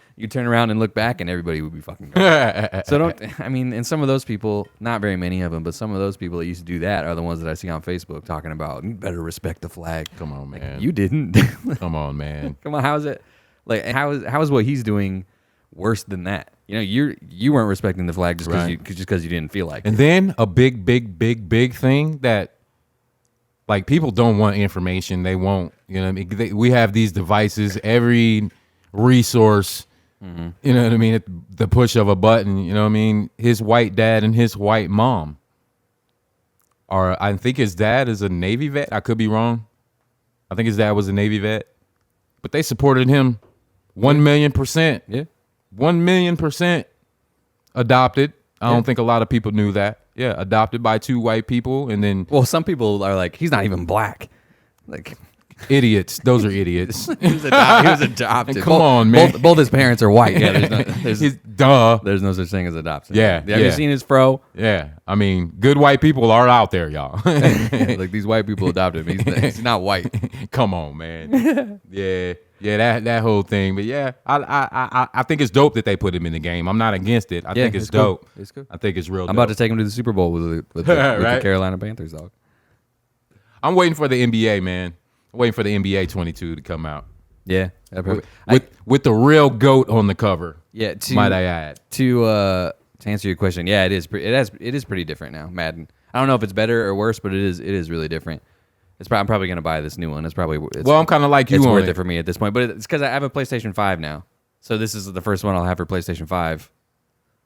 and look back, and everybody would be fucking gone. So don't. I mean, and some of those people, not very many of them, but some of those people that used to do that are the ones that I see on Facebook talking about you better respect the flag. Come on, man. You didn't. Come on, man. Come on, how is it? Like, how is what he's doing worse than that? You know, you weren't respecting the flag just because you didn't feel like it. And then a big thing that, like, people don't want information. They won't, you know what I mean? We have these devices, every resource, you know what I mean, at the push of a button, you know what I mean? His white dad and his white mom are, I think his dad is a Navy vet. I could be wrong. I think his dad was a Navy vet. But they supported him 1,000,000%. Yeah. 1,000,000% adopted. I don't think a lot of people knew that. Yeah, adopted by 2 white people, and then Well, some people are like, he's not even black. Like, idiots. Those are idiots. he was adopted. Come on, man. Both his parents are white. Yeah, Duh. there's no such thing as adoption. Yeah, Have you seen his fro? Yeah, I mean, good white people are out there, y'all. Like, these white people adopted him. He's not white. Come on, man. Yeah, that whole thing. But yeah, I think it's dope that they put him in the game. I'm not against it. I think it's dope. Cool. It's cool. I think it's real. I'm about to take him to the Super Bowl with the Right? Carolina Panthers, dog. I'm waiting for the NBA, man. I'm waiting for the NBA 22 to come out Yeah. with the real GOAT on the cover. Yeah, might I add. To answer your question, yeah, it is. It is pretty different now. Madden. I don't know if it's better or worse, but it is really different. I'm probably gonna buy this new one. Well, I'm kind of like you it's on worth it it for me at this point, but it's because I have a PlayStation 5 now. So this is the first one I'll have for PlayStation 5.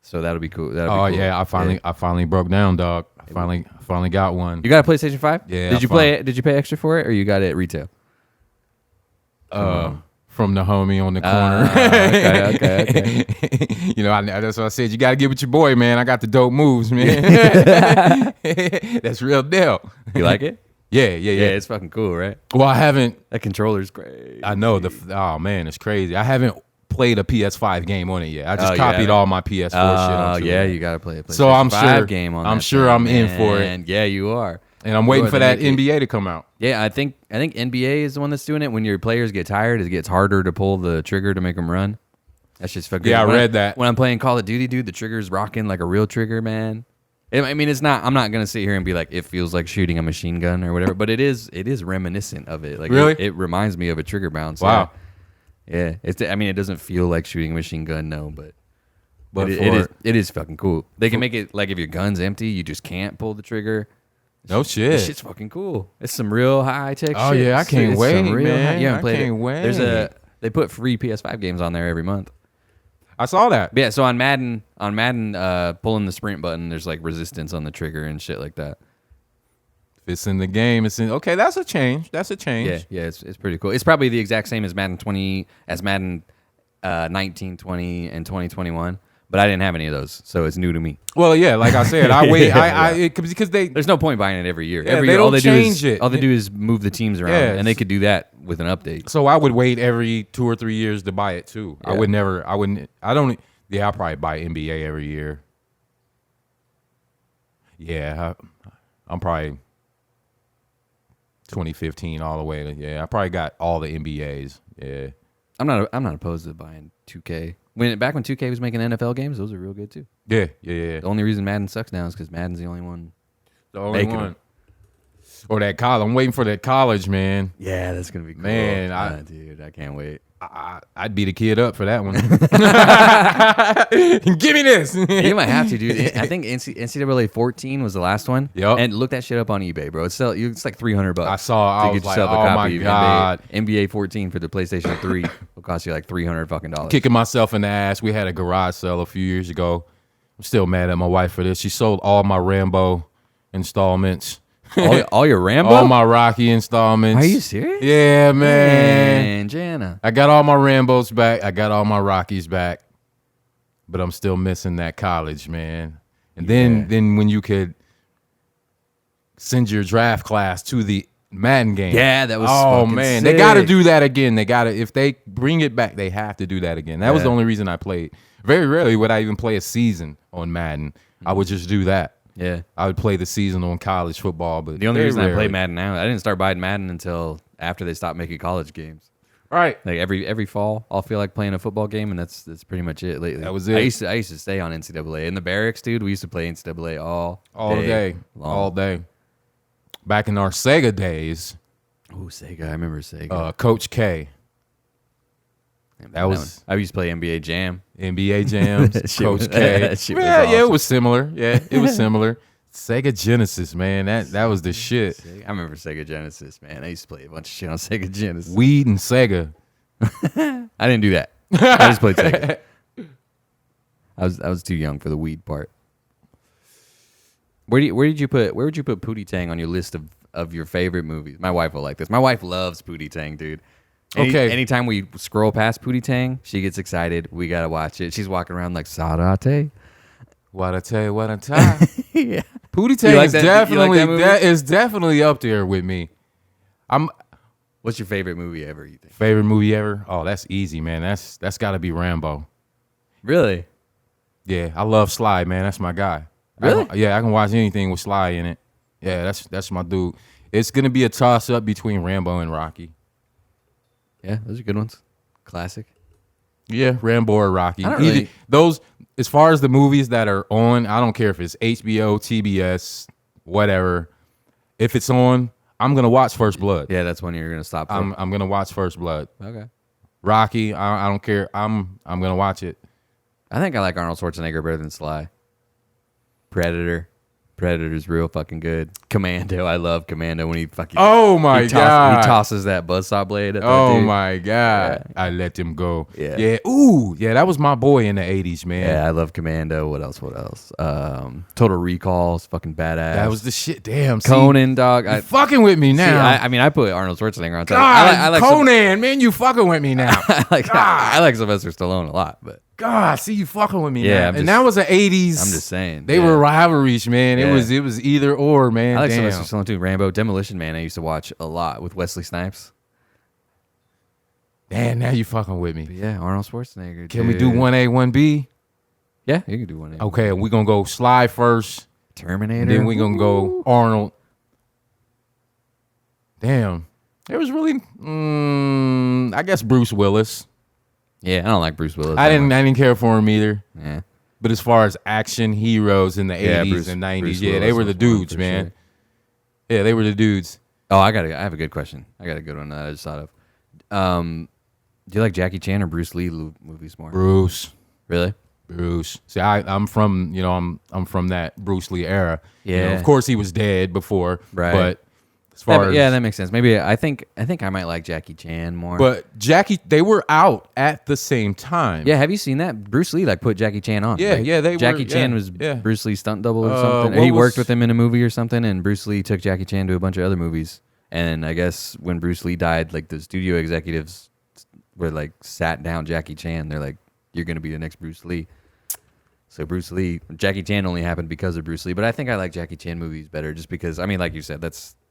So that'll be cool. Yeah, I finally broke down, dog. I finally got one. You got a PlayStation 5? Yeah. Did you play it? Did you pay extra for it, or you got it at retail? From the homie on the corner. Okay. You know, that's what I said. You got to get with your boy, man. I got the dope moves, man. That's real deal. You like it? Yeah. It's fucking cool, right? Well, I haven't. That controller's great. I know oh man, it's crazy. I haven't played a PS5 game on it yet. I just copied all my PS4 shit. Oh yeah, you gotta play a PlayStation so I'm 5 sure game on. I'm sure I'm in for it. And yeah, you are. And I'm waiting for that NBA to come out. Yeah, I think NBA is the one that's doing it. When your players get tired, it gets harder to pull the trigger to make them run. That's just fucking. Yeah, I read that. When I'm playing Call of Duty, dude, the trigger's rocking like a real trigger, man. I mean, it's not. I'm not gonna sit here and be like, it feels like shooting a machine gun or whatever. But it is reminiscent of it. Like, really, it reminds me of a trigger bounce. Wow. Yeah. I mean, it doesn't feel like shooting a machine gun, no, but it is fucking cool. They can make it like if your gun's empty, you just can't pull the trigger. No shit. This shit's fucking cool. It's some real high tech shit. Oh yeah, I can't wait, man. You haven't played can't wait. They put free PS5 games on there every month. I saw that. But yeah, so on Madden, pulling the sprint button, there's like resistance on the trigger and shit like that. If it's in the game, it's in. Okay, that's a change. Yeah, it's pretty cool. It's probably the exact same as Madden 19, 20, and 2021. But I didn't have any of those, so it's new to me. Well, yeah, like I said, I wait. Because there's no point buying it every year. Yeah, they don't change it. All they do is move the teams around, and they could do that with an update. So I would wait every 2 or 3 years to buy it too. Yeah. I'll probably buy NBA every year. Yeah, I'm probably 2015 all the way to I probably got all the NBAs. Yeah, I'm not opposed to buying 2K. Back when 2K was making NFL games, those are real good too. Yeah. The only reason Madden sucks now is because Madden's the only one. The only one. Or that college. I'm waiting for that college, man. Yeah, that's gonna be cool. Man, dude, I can't wait. I'd beat a kid up for that one. Give me this. You might have to, dude. I think NCAA 14 was the last one. Yep. And look that shit up on eBay, bro. It's like $300. I was like, oh my God. NBA 14 for the PlayStation 3 will cost you like $300 fucking dollars. Kicking myself in the ass. We had a garage sale a few years ago. I'm still mad at my wife for this. She sold all my Rambo installments. all your Rambo? All my Rocky installments. Are you serious? Yeah, man. Man, Jana. I got all my Rambos back. I got all my Rockies back. But I'm still missing that college, man. And then when you could send your draft class to the Madden game. Yeah, that was fucking man. sick. They got to do that again. If they bring it back, they have to do that again. That was the only reason I played. Very rarely would I even play a season on Madden. I would just do that. Yeah, I would play the season on college football, but the only reason I play Madden now, I didn't start buying Madden until after they stopped making college games. Right, like every fall, I'll feel like playing a football game, and that's pretty much it lately. That was it. I used to stay on NCAA in the barracks, dude. We used to play NCAA all day. Back in our Sega days. Oh, Sega! I remember Sega. Coach K. I used to play NBA Jam. NBA Jams, Coach K. Awesome. Yeah, it was similar. Yeah, it was similar. Sega Genesis, man, that was the shit. I remember Sega Genesis, man. I used to play a bunch of shit on Sega Genesis. Weed and Sega. I didn't do that. I just played Sega. I was too young for the weed part. Where would you put Pootie Tang on your list of your favorite movies? My wife will like this. My wife loves Pootie Tang, dude. Anytime we scroll past Pootie Tang, she gets excited. We gotta watch it. She's walking around like Sarate. What I tell you, what I tell. Yeah. Pootie Tang is definitely up there with me. What's your favorite movie ever? You think? Favorite movie ever? Oh, that's easy, man. That's got to be Rambo. Really? Yeah, I love Sly, man. That's my guy. Really? I can watch anything with Sly in it. Yeah, that's my dude. It's gonna be a toss up between Rambo and Rocky. Yeah, those are good ones. Classic. Yeah, Rambo or Rocky. I don't really... Those, as far as the movies that are on, I don't care if it's HBO, TBS, whatever. If it's on, I'm gonna watch First Blood. Yeah, that's when you're gonna stop. For. I'm gonna watch First Blood. Okay. Rocky, I don't care. I'm gonna watch it. I think I like Arnold Schwarzenegger better than Sly. Predator's real fucking good. Commando, I love Commando when he fucking. Oh my God. He tosses that buzzsaw blade at that Oh dude. my God. Yeah. I let him go. Yeah. Yeah. Ooh. Yeah, that was my boy in the 80s, man. Yeah, I love Commando. What else? Total Recall is fucking badass. That was the shit. Damn. Conan, dog. You fucking with me now. I mean, I put Arnold Schwarzenegger on top. God, I like Conan, man, you fucking with me now. I like Sylvester Stallone a lot, but God, see you fucking with me Yeah, now. And that was the 80s. I'm just saying. They were rivalries, man. Yeah. It was either or, man. I like Damn. Sylvester Stallone too. Rambo, Demolition Man. I used to watch a lot with Wesley Snipes. Damn, now you fucking with me. But yeah, Arnold Schwarzenegger. Can we do 1A, 1B? Yeah, you can do one. Okay, we're going to go Sly first. Terminator. And then we're going to go Arnold. Damn. It was really, I guess Bruce Willis. Yeah, I don't like Bruce Willis. I didn't care for him either. Yeah. But as far as action heroes in the 80s and 90s, Bruce yeah, they Willis were the was one dudes, for man. sure. Yeah, they were the dudes. Oh, I have a good question. I got a good one that I just thought of. Do you like Jackie Chan or Bruce Lee movies more? Bruce. Really? Bruce. See, I'm from, I'm from that Bruce Lee era. Yeah. Of course he was dead before. Right. But as far as that makes sense. Maybe I think I might like Jackie Chan more. But they were out at the same time. yeah, have you seen that? Bruce Lee put Jackie Chan on. Yeah, right? yeah, they were- Jackie Chan yeah, was yeah. Bruce Lee's stunt double or something. what He worked was- with him in a movie or something, and Bruce Lee took Jackie Chan to a bunch of other movies. And I guess when Bruce Lee died, like the studio executives were like sat down Jackie Chan. They're like, "You're gonna be the next Bruce Lee." So Jackie Chan only happened because of Bruce Lee. But I think I like Jackie Chan movies better, just because. I mean, like you said,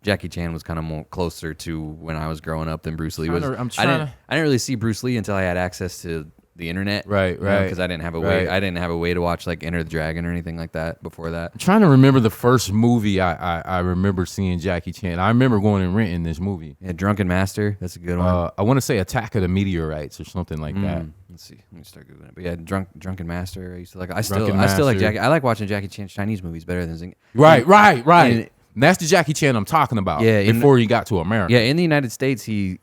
Jackie Chan was kind of more closer to when I was growing up than Bruce Lee was. I didn't really see Bruce Lee until I had access to the internet. Right. Because I didn't have a way. I didn't have a way to watch like Enter the Dragon or anything like that before that. I'm trying to remember the first movie I remember seeing Jackie Chan. I remember going and renting this movie. Yeah, Drunken Master. That's a good one. I want to say Attack of the Meteorites or something like that. Let's see. Let me start googling it. But yeah, Drunken Master. I used to like. I still Drunken like Master. Jackie. I like watching Jackie Chan's Chinese movies better than Zing. Right. And- And that's the Jackie Chan I'm talking about. Yeah, before he got to America. Yeah, in the United States, he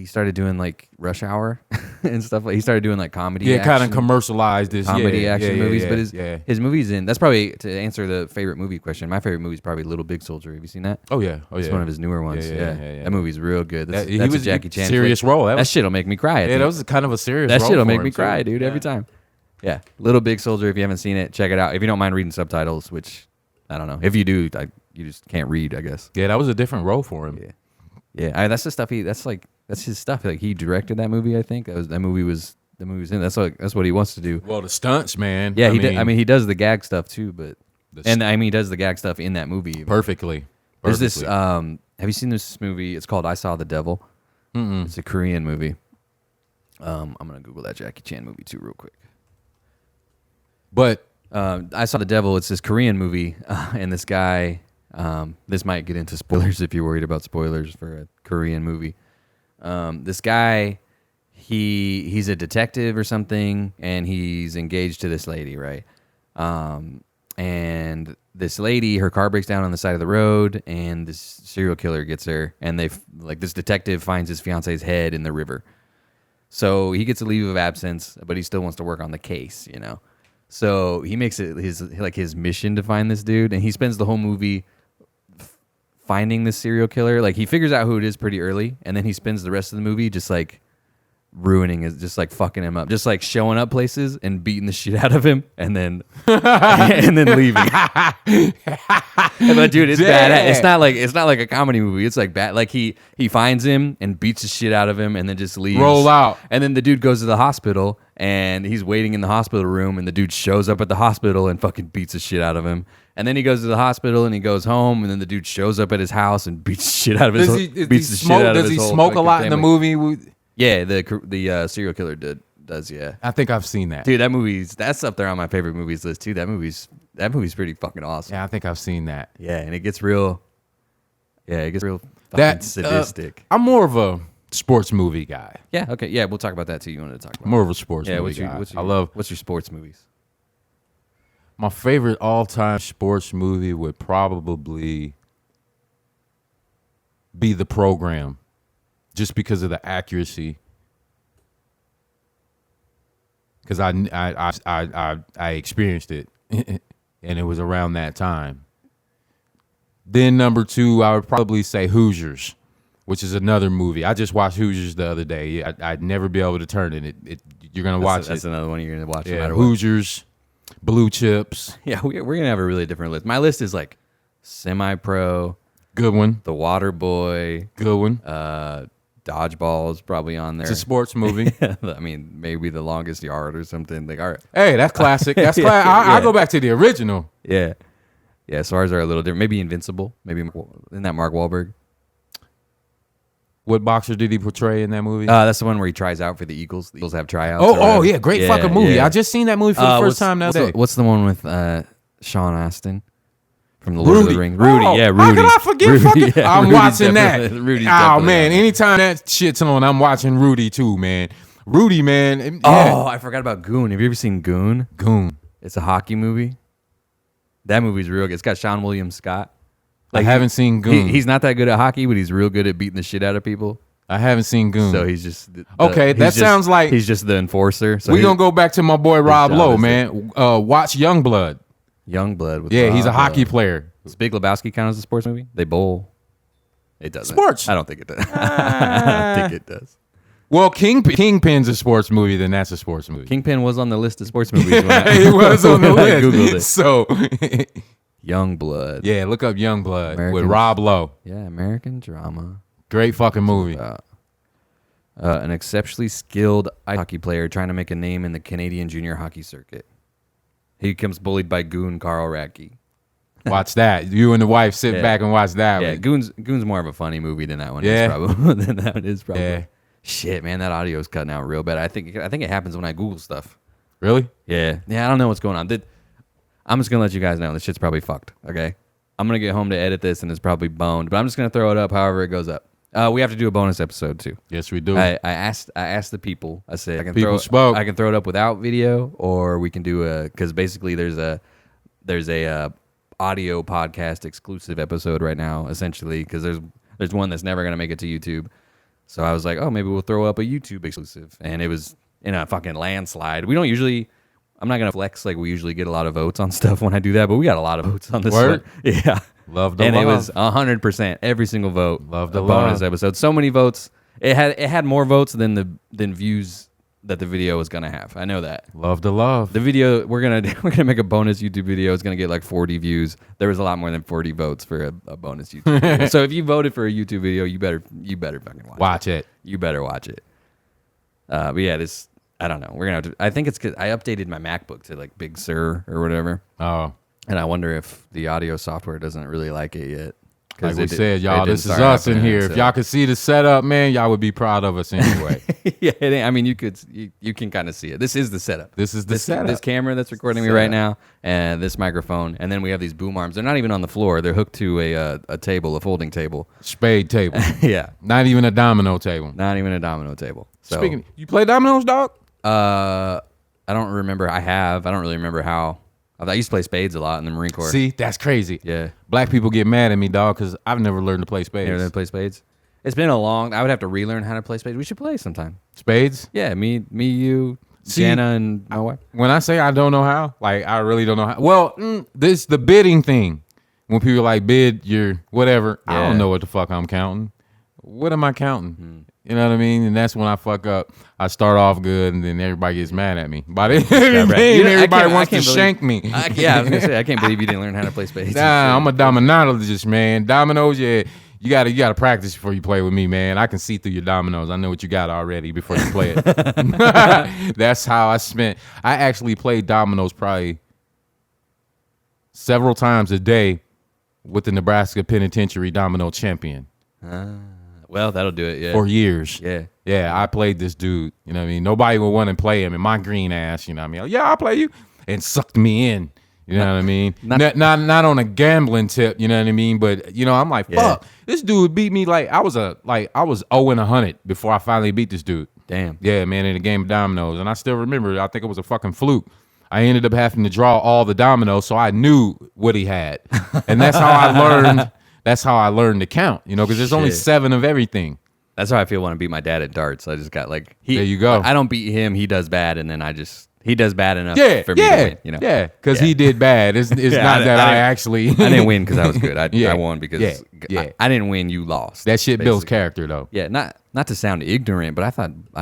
started doing like Rush Hour and stuff. Like he started doing like comedy. Yeah, kind of action- commercialized this comedy yeah, action yeah, movies. yeah, But his movies in that's probably to answer the favorite movie question. My favorite movie is probably Little Big Soldier. Have you seen that? Oh yeah, It's one of his newer ones. Yeah. That movie's real good. That's, He that's was a Jackie Chan serious flick. role. That shit'll make me cry. Yeah, that was kind of a serious. That role shit'll for make him, me cry, too. dude. Yeah. Every time. Yeah, Little Big Soldier. If you haven't seen it, check it out. If you don't mind reading subtitles, which I don't know. If you do, you just can't read, I guess. Yeah, that was a different role for him. Yeah. That's the stuff that's his stuff. Like he directed that movie. I think that movie was in. That's what he wants to do. Well, the stunts, man. Yeah, he does the gag stuff too, but he does the gag stuff in that movie perfectly. There's this. Have you seen this movie? It's called I Saw the Devil. It's a Korean movie. I'm gonna Google that Jackie Chan movie too, real quick. But I Saw the Devil. It's this Korean movie, and this guy. This might get into spoilers if you're worried about spoilers for a Korean movie. This guy, he's a detective or something, and he's engaged to this lady, right? And this lady, her car breaks down on the side of the road, and this serial killer gets her, and this detective finds his fiance's head in the river. So he gets a leave of absence, but he still wants to work on the case, you know. So he makes it his mission to find this dude, and he spends the whole movie finding this serial killer. Like he figures out who it is pretty early, and then he spends the rest of the movie just like ruining it, just like fucking him up, just like showing up places and beating the shit out of him, and then leaving. But dude, it's bad. It's not like a comedy movie. It's like bad. Like he finds him and beats the shit out of him, and then just leaves. Roll out. And then the dude goes to the hospital, and he's waiting in the hospital room, and the dude shows up at the hospital and fucking beats the shit out of him. And then he goes to the hospital and he goes home, and then the dude shows up at his house and beats the shit out of his. Does he smoke a lot in the movie? Yeah, the serial killer does. Yeah, I think I've seen that. Dude, that's up there on my favorite movies list too. That movie's pretty fucking awesome. Yeah, I think I've seen that. Yeah, and it gets real. Yeah, it gets real fucking sadistic. I'm more of a sports movie guy. Yeah. Okay. Yeah, we'll talk about that too. You wanted to talk about More of a sports movie what's guy. what's your sports movies? My favorite all-time sports movie would probably be The Program, just because of the accuracy. because I experienced it, and it was around that time. Then number 2, I would probably say Hoosiers, which is another movie. I just watched Hoosiers the other day. I'd never be able to turn it. You're gonna watch it. That's another one you're gonna watch. Yeah, no matter Hoosiers, Blue Chips. Yeah, we're gonna have a really different list. My list is like Semi-Pro, Good one. The Water Boy, Good one. Dodgeball is probably on there. It's a sports movie. I mean, maybe The Longest Yard or something. Like, all right. Hey, that's classic. That's classic. I go back to the original. Yeah. Yeah, so ours are a little different. Maybe Invincible. Maybe, isn't that Mark Wahlberg? What boxer did he portray in that movie? That's the one where he tries out for the Eagles. The Eagles have tryouts. Oh, yeah. Great fucking movie. Yeah. I just seen that movie for the first time the other day. What's the one with Sean Astin? From the Lord of the Rings. Rudy, oh, yeah, Rudy. How can I forget Rudy, fucking... yeah, I'm Rudy's watching that. Rudy's oh, man. Anytime that shit's on, I'm watching Rudy too, man. Rudy, man. Yeah. Oh, I forgot about Goon. Have you ever seen Goon? Goon. It's a hockey movie. That movie's real good. It's got Sean William Scott. Like, I haven't seen Goon. He's not that good at hockey, but he's real good at beating the shit out of people. I haven't seen Goon. So he's just... sounds like... He's just the enforcer. So we're going to go back to my boy Rob Lowe, man. Watch Youngblood. Youngblood. With Rob, he's a hockey player. Does Big Lebowski count as a sports movie? They bowl. It doesn't. Sports. I don't think it does. I don't think it does. Well, Kingpin's a sports movie, then that's a sports movie. Kingpin was on the list of sports movies. He was on the list. I Googled it. So... Youngblood. Yeah, look up Youngblood with Rob Lowe. Yeah, American drama. Great fucking movie. An exceptionally skilled ice hockey player trying to make a name in the Canadian junior hockey circuit. He becomes bullied by Goon Carl Radke. Watch that. You and the wife sit back and watch that. Yeah, Goon's more of a funny movie than that one is probably. Than that one is probably. Yeah. Shit, man, that audio is cutting out real bad. I think it happens when I Google stuff. Really? Yeah. Yeah, I don't know what's going on. I'm just gonna let you guys know this shit's probably fucked. Okay. I'm gonna get home to edit this and it's probably boned, but I'm just gonna throw it up however it goes up. We have to do a bonus episode too. Yes, we do. I asked the people. I said I can I can throw it up without video, or we can do because basically there's a audio podcast exclusive episode right now, essentially, because there's one that's never gonna make it to YouTube. So I was like, oh, maybe we'll throw up a YouTube exclusive, and it was in a fucking landslide. We don't usually. I'm not gonna flex like we usually get a lot of votes on stuff when I do that, but we got a lot of votes on this one. Yeah. Love the and love. It was 100% every single vote. Love the bonus love. episode. So many votes. It had more votes than views that the video was gonna have. I know that. Love the love. The video we're gonna make a bonus YouTube video. It's gonna get like 40 views. There was a lot more than 40 votes for a bonus YouTube video. So if you voted for a YouTube video, you better fucking watch it. You better watch it. But yeah, this. I don't know. We're gonna have to. I think it's because I updated my MacBook to like Big Sur or whatever. Oh. And I wonder if the audio software doesn't really like it yet. Like we said, y'all, this is us in here. If y'all could see the setup, man, y'all would be proud of us anyway. Yeah, I mean, you can kind of see it. This is the setup. This is the setup. This camera that's recording me right now, and this microphone, and then we have these boom arms. They're not even on the floor. They're hooked to a table, a folding table. Spade table. Yeah. Not even a domino table. Not even a domino table. So, Speaking, you play dominoes, dog? I don't remember. I don't really remember how. I used to play spades a lot in the Marine Corps. See, that's crazy. Yeah. Black people get mad at me, dog, because I've never learned to play spades. You never learned to play spades? It's been a long... I would have to relearn how to play spades. We should play sometime. Spades? Yeah, me, you, Jana, and my wife. When I say I don't know how, like, I really don't know how. Well, this the bidding thing. When people like bid your whatever, I don't know what the fuck I'm counting. What am I counting? You know what I mean? And that's when I fuck up. I start off good, and then everybody gets mad at me. By the end of the game, everybody wants to shank me. I was gonna say I can't believe you didn't learn how to play spades. Nah, I'm a dominologist, man. Dominoes, yeah. You gotta practice before you play with me, man. I can see through your dominoes. I know what you got already before you play it. That's how I actually played dominoes probably several times a day with the Nebraska Penitentiary Domino Champion. Well, that'll do it, yeah. For years. Yeah. Yeah, I played this dude. You know what I mean? Nobody would want to play him. And my green ass, you know what I mean? Like, yeah, I'll play you. And sucked me in. You know what I mean? Not on a gambling tip, you know what I mean? But, you know, I'm like, fuck. This dude beat me like I was 0 and 100 before I finally beat this dude. Damn. Yeah, man, in a game of dominoes. And I still remember, I think it was a fucking fluke. I ended up having to draw all the dominoes, so I knew what he had. And that's how I learned. That's how I learned to count, you know, because there's only 7 of everything. That's how I feel when I beat my dad at darts. I just got like... there you go. I don't beat him. He does bad, and then he does bad enough Yeah, for me to win. You know, yeah, because he did bad. It's Yeah, not that I actually. I didn't win because I was good. Yeah. I won because Yeah. I didn't win. You lost. That shit builds basically. character, though. Yeah, not to sound ignorant, but I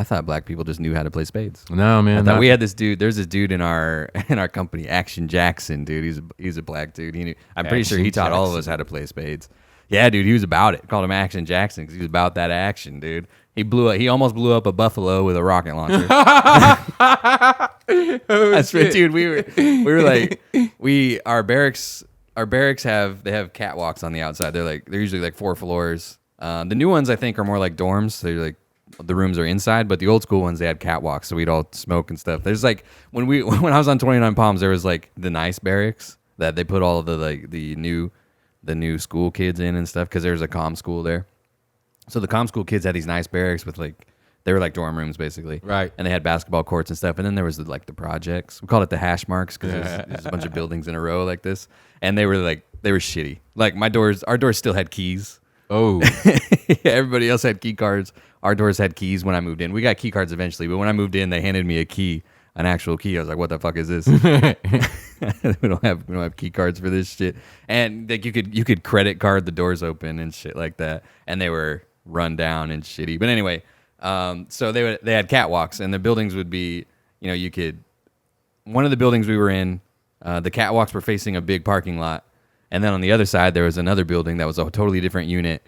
thought black people just knew how to play spades. No, man. I thought we had this dude. There's this dude in our company, Action Jackson, dude. He's a black dude. He knew. I'm pretty sure he taught all of us how to play spades. Yeah, dude, he was about it. Called him Action Jackson because he was about that action, dude. He almost blew up a buffalo with a rocket launcher. That's right, dude. We were like our barracks have catwalks on the outside. They're usually like 4 floors. The new ones I think are more like dorms. So you're like the rooms are inside, but the old school ones they had catwalks, so we'd all smoke and stuff. There's like when I was on 29 Palms, there was like the nice barracks that they put all of the new school kids in and stuff because there's a comm school there. So the comm school kids had these nice barracks with they were like dorm rooms basically, right? And they had basketball courts and stuff. And then there was the projects. We called it the hash marks because there's a bunch of buildings in a row like this, and they were shitty. Like our doors still had keys. Oh, Everybody else had key cards. Our doors had keys when I moved in. We got key cards eventually, but when I moved in, they handed me a key, an actual key. I was like, "What the fuck is this?" we don't have key cards for this shit. And like you could credit card the doors open and shit like that. And they were run down and shitty. But anyway, so they had catwalks, and the buildings would be, you could. One of the buildings we were in, the catwalks were facing a big parking lot. And then on the other side, there was another building that was a totally different unit,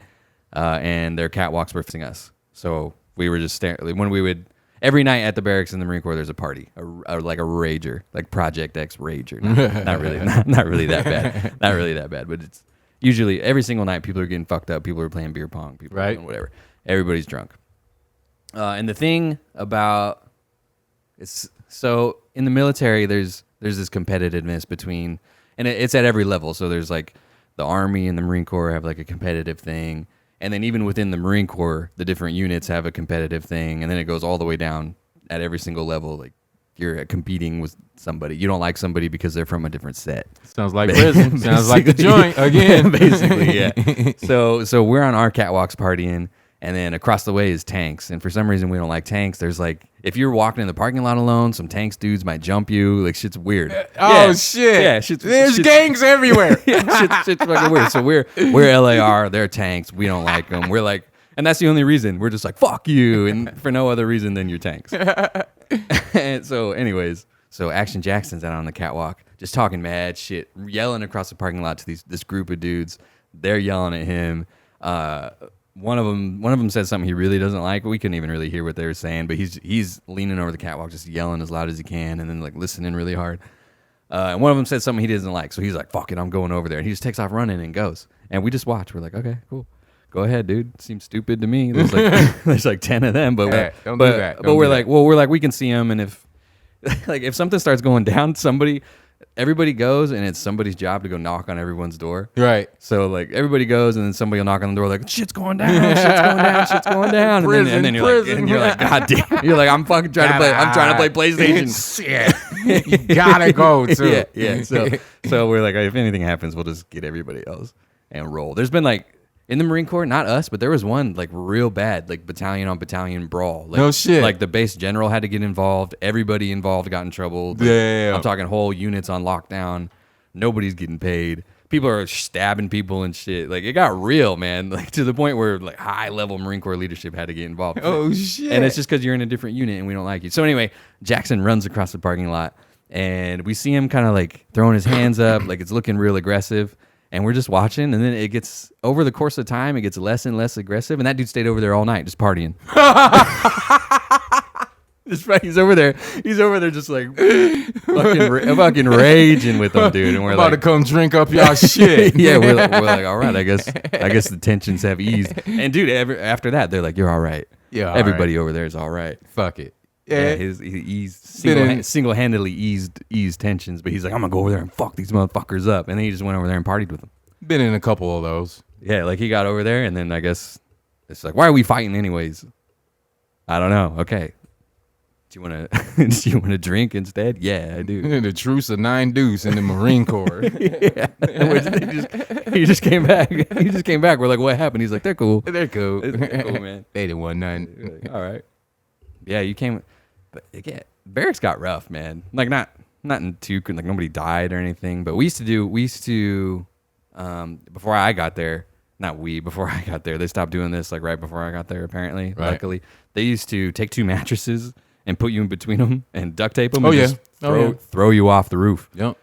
and their catwalks were facing us. So we were just staring. When we would, every night at the barracks in the Marine Corps, there's a party, like a rager, like Project X rager. Not really that bad. Not really that bad, but it's usually every single night people are getting fucked up. People are playing beer pong. People are doing whatever. Everybody's drunk. And the thing about so in the military, there's this competitiveness between. And it's at every level. So there's like the Army and the Marine Corps have like a competitive thing. And then even within the Marine Corps, the different units have a competitive thing. And then it goes all the way down at every single level. Like you're competing with somebody. You don't like somebody because they're from a different set. Sounds like prison. Sounds like the joint again. Basically, yeah. So we're on our catwalks partying. And then across the way is tanks. And for some reason, we don't like tanks. There's like, if you're walking in the parking lot alone, some tanks dudes might jump you. Like, shit's weird. Shit. Yeah, there's gangs everywhere. Yeah, shit's fucking weird. So we're LAR, they're tanks. We don't like them. We're like, and that's the only reason. We're just like, fuck you. And for no other reason than you're tanks. And so anyways, Action Jackson's out on the catwalk, just talking mad shit, yelling across the parking lot to this group of dudes. They're yelling at him. One of them said something he really doesn't like. We couldn't even really hear what they were saying, but he's leaning over the catwalk, just yelling as loud as he can, and then like listening really hard. And one of them said something he doesn't like, so he's like, "Fuck it, I'm going over there." And he just takes off running and goes. And we just watch. We're like, "Okay, cool, go ahead, dude. Seems stupid to me." There's like there's like 10 of them, but don't do that. But we're like, we can see them, and if something starts going down, everybody goes, and it's somebody's job to go knock on everyone's door. Right. So like everybody goes, and then somebody will knock on the door like, "Shit's going down, shit's going down." And then you're like, "God damn!" You're like, "I'm fucking trying to play. I'm trying to play PlayStation." Shit. You gotta go too. Yeah. So we're like, if anything happens, we'll just get everybody else and roll. There's been like in the Marine Corps, not us, but there was one like real bad, like battalion on battalion brawl. Like, no shit. Like the base general had to get involved. Everybody involved got in trouble. Like, Damn. I'm talking whole units on lockdown. Nobody's getting paid. People are stabbing people and shit. Like it got real, man. Like to the point where like high level Marine Corps leadership had to get involved. Oh shit. And it's just because you're in a different unit and we don't like you. So anyway, Jackson runs across the parking lot and we see him kind of like throwing his hands up, like it's looking real aggressive. And we're just watching, and then it gets, over the course of time, it gets less and less aggressive. And that dude stayed over there all night, just partying. He's over there just like fucking raging with them, dude. And we're about like, to come drink up y'all shit. Yeah, we're like, all right, I guess the tensions have eased. And dude, after that, they're like, you're all right. Yeah, everybody over there is all right. Fuck it. Yeah, he eased single-handedly eased tensions, but he's like, I'm gonna go over there and fuck these motherfuckers up, and then he just went over there and partied with them. Been in a couple of those. Yeah, like he got over there, and then I guess it's like, why are we fighting anyways? I don't know. Okay, do you wanna drink instead? Yeah, I do. The truce of 9 deuce in the Marine Corps. Yeah, he just came back. He just came back. We're like, what happened? He's like, they're cool. They're cool, man. They didn't want nothing. Like, all right. Yeah, you came. But again, barracks got rough, man. Like not in too like nobody died or anything, but we used to before I got there. Before I got there, they stopped doing this like right before I got there. Apparently, right. Luckily, they used to take 2 mattresses and put you in between them and duct tape them. Oh, and yeah. just throw you off the roof. Yep.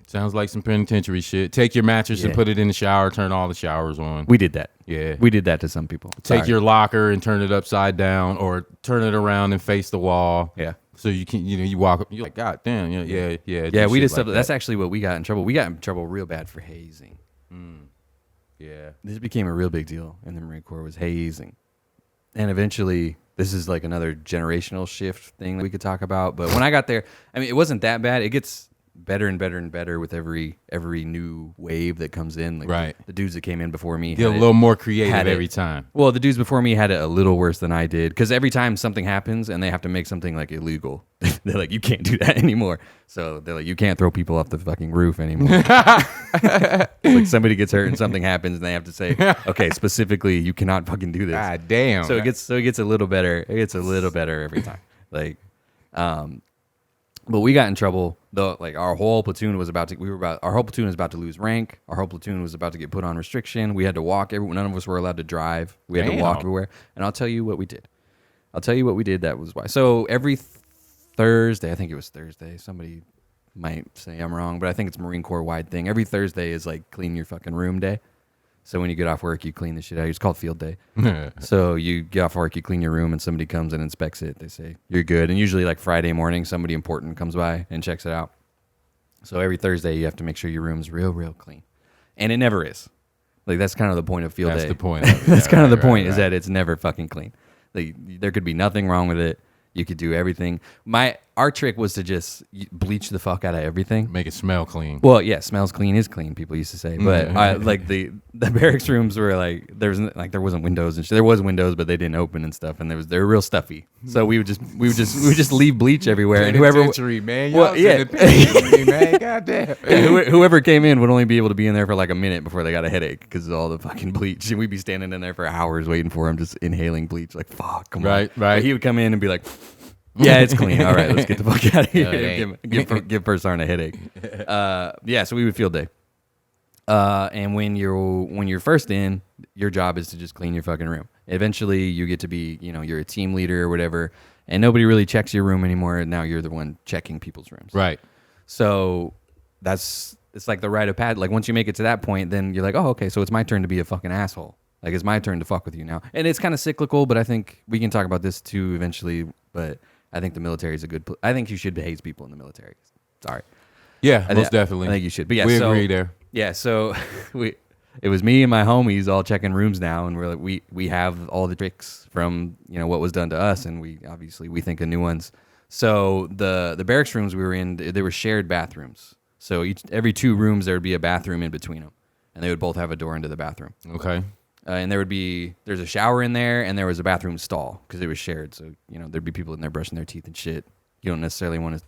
Sounds like some penitentiary shit. Take your mattress and put it in the shower. Turn all the showers on. We did that. Yeah, we did that to some people. Take your locker and turn it upside down, or turn it around and face the wall. Yeah. So you can, you walk up. You're like, God damn. Yeah. Yeah, we did stuff. That's actually what we got in trouble. We got in trouble real bad for hazing. Yeah. This became a real big deal in the Marine Corps, was hazing. And eventually, this is like another generational shift thing that we could talk about. But when I got there, I mean, it wasn't that bad. It gets better and better and better with every new wave that comes in. Like right. The dudes that came in before me get a little more creative every time. Well, the dudes before me had it a little worse than I did, because every time something happens and they have to make something like illegal, they're like, you can't do that anymore. So they're like, you can't throw people off the fucking roof anymore. Like somebody gets hurt and something happens and they have to say, okay, specifically, you cannot fucking do this. God damn. So it gets a little better. It gets a little better every time. Like, but we got in trouble though. Like our whole platoon was about to lose rank. Our whole platoon was about to get put on restriction. We had to walk. None of us were allowed to drive. We had to walk everywhere. And I'll tell you what we did. That was why. So every Thursday, I think it was Thursday. Somebody might say I'm wrong, but I think it's a Marine Corps wide thing. Every Thursday is like clean your fucking room day. So when you get off work, you clean the shit out. It's called field day. So you get off work, you clean your room, and somebody comes and inspects it. They say, you're good. And usually like Friday morning, somebody important comes by and checks it out. So every Thursday, you have to make sure your room's real, real clean. And it never is. Like that's kind of the point of field day. That's the point. That's kind of the point is that it's never fucking clean. Like there could be nothing wrong with it. You could do everything. Our trick was to just bleach the fuck out of everything. Make it smell clean. Well, yeah, smells clean is clean. People used to say, but like the barracks rooms were like there wasn't windows and shit. There was windows, but they didn't open and stuff, and they were real stuffy. So we would just leave bleach everywhere, and whoever man, man, goddamn. Whoever came in would only be able to be in there for like a minute before they got a headache because of all the fucking bleach, and we'd be standing in there for hours waiting for him, just inhaling bleach. Like fuck, come on. Right. But he would come in and be like, yeah, it's clean. All right, let's get the fuck out of here. Give First Sergeant a headache. Yeah, so we would field day. And when you're first in, your job is to just clean your fucking room. Eventually, you get to be, you're a team leader or whatever, and nobody really checks your room anymore. Now you're the one checking people's rooms. Right. So it's like the rite of passage. Like once you make it to that point, then you're like, oh, okay, so it's my turn to be a fucking asshole. Like it's my turn to fuck with you now. And it's kind of cyclical, but I think we can talk about this too eventually. But I think the military is I think you should haze people in the military. Sorry. Yeah, most definitely. I think you should. But yeah, we agree there. Yeah, so it was me and my homies all checking rooms now, and we're like, we have all the tricks from what was done to us, and we think of new ones. So the barracks rooms we were in, they were shared bathrooms. So every 2 rooms there would be a bathroom in between them, and they would both have a door into the bathroom. Okay. And there's a shower in there, and there was a bathroom stall because it was shared. So there'd be people in there brushing their teeth and shit. You don't necessarily want to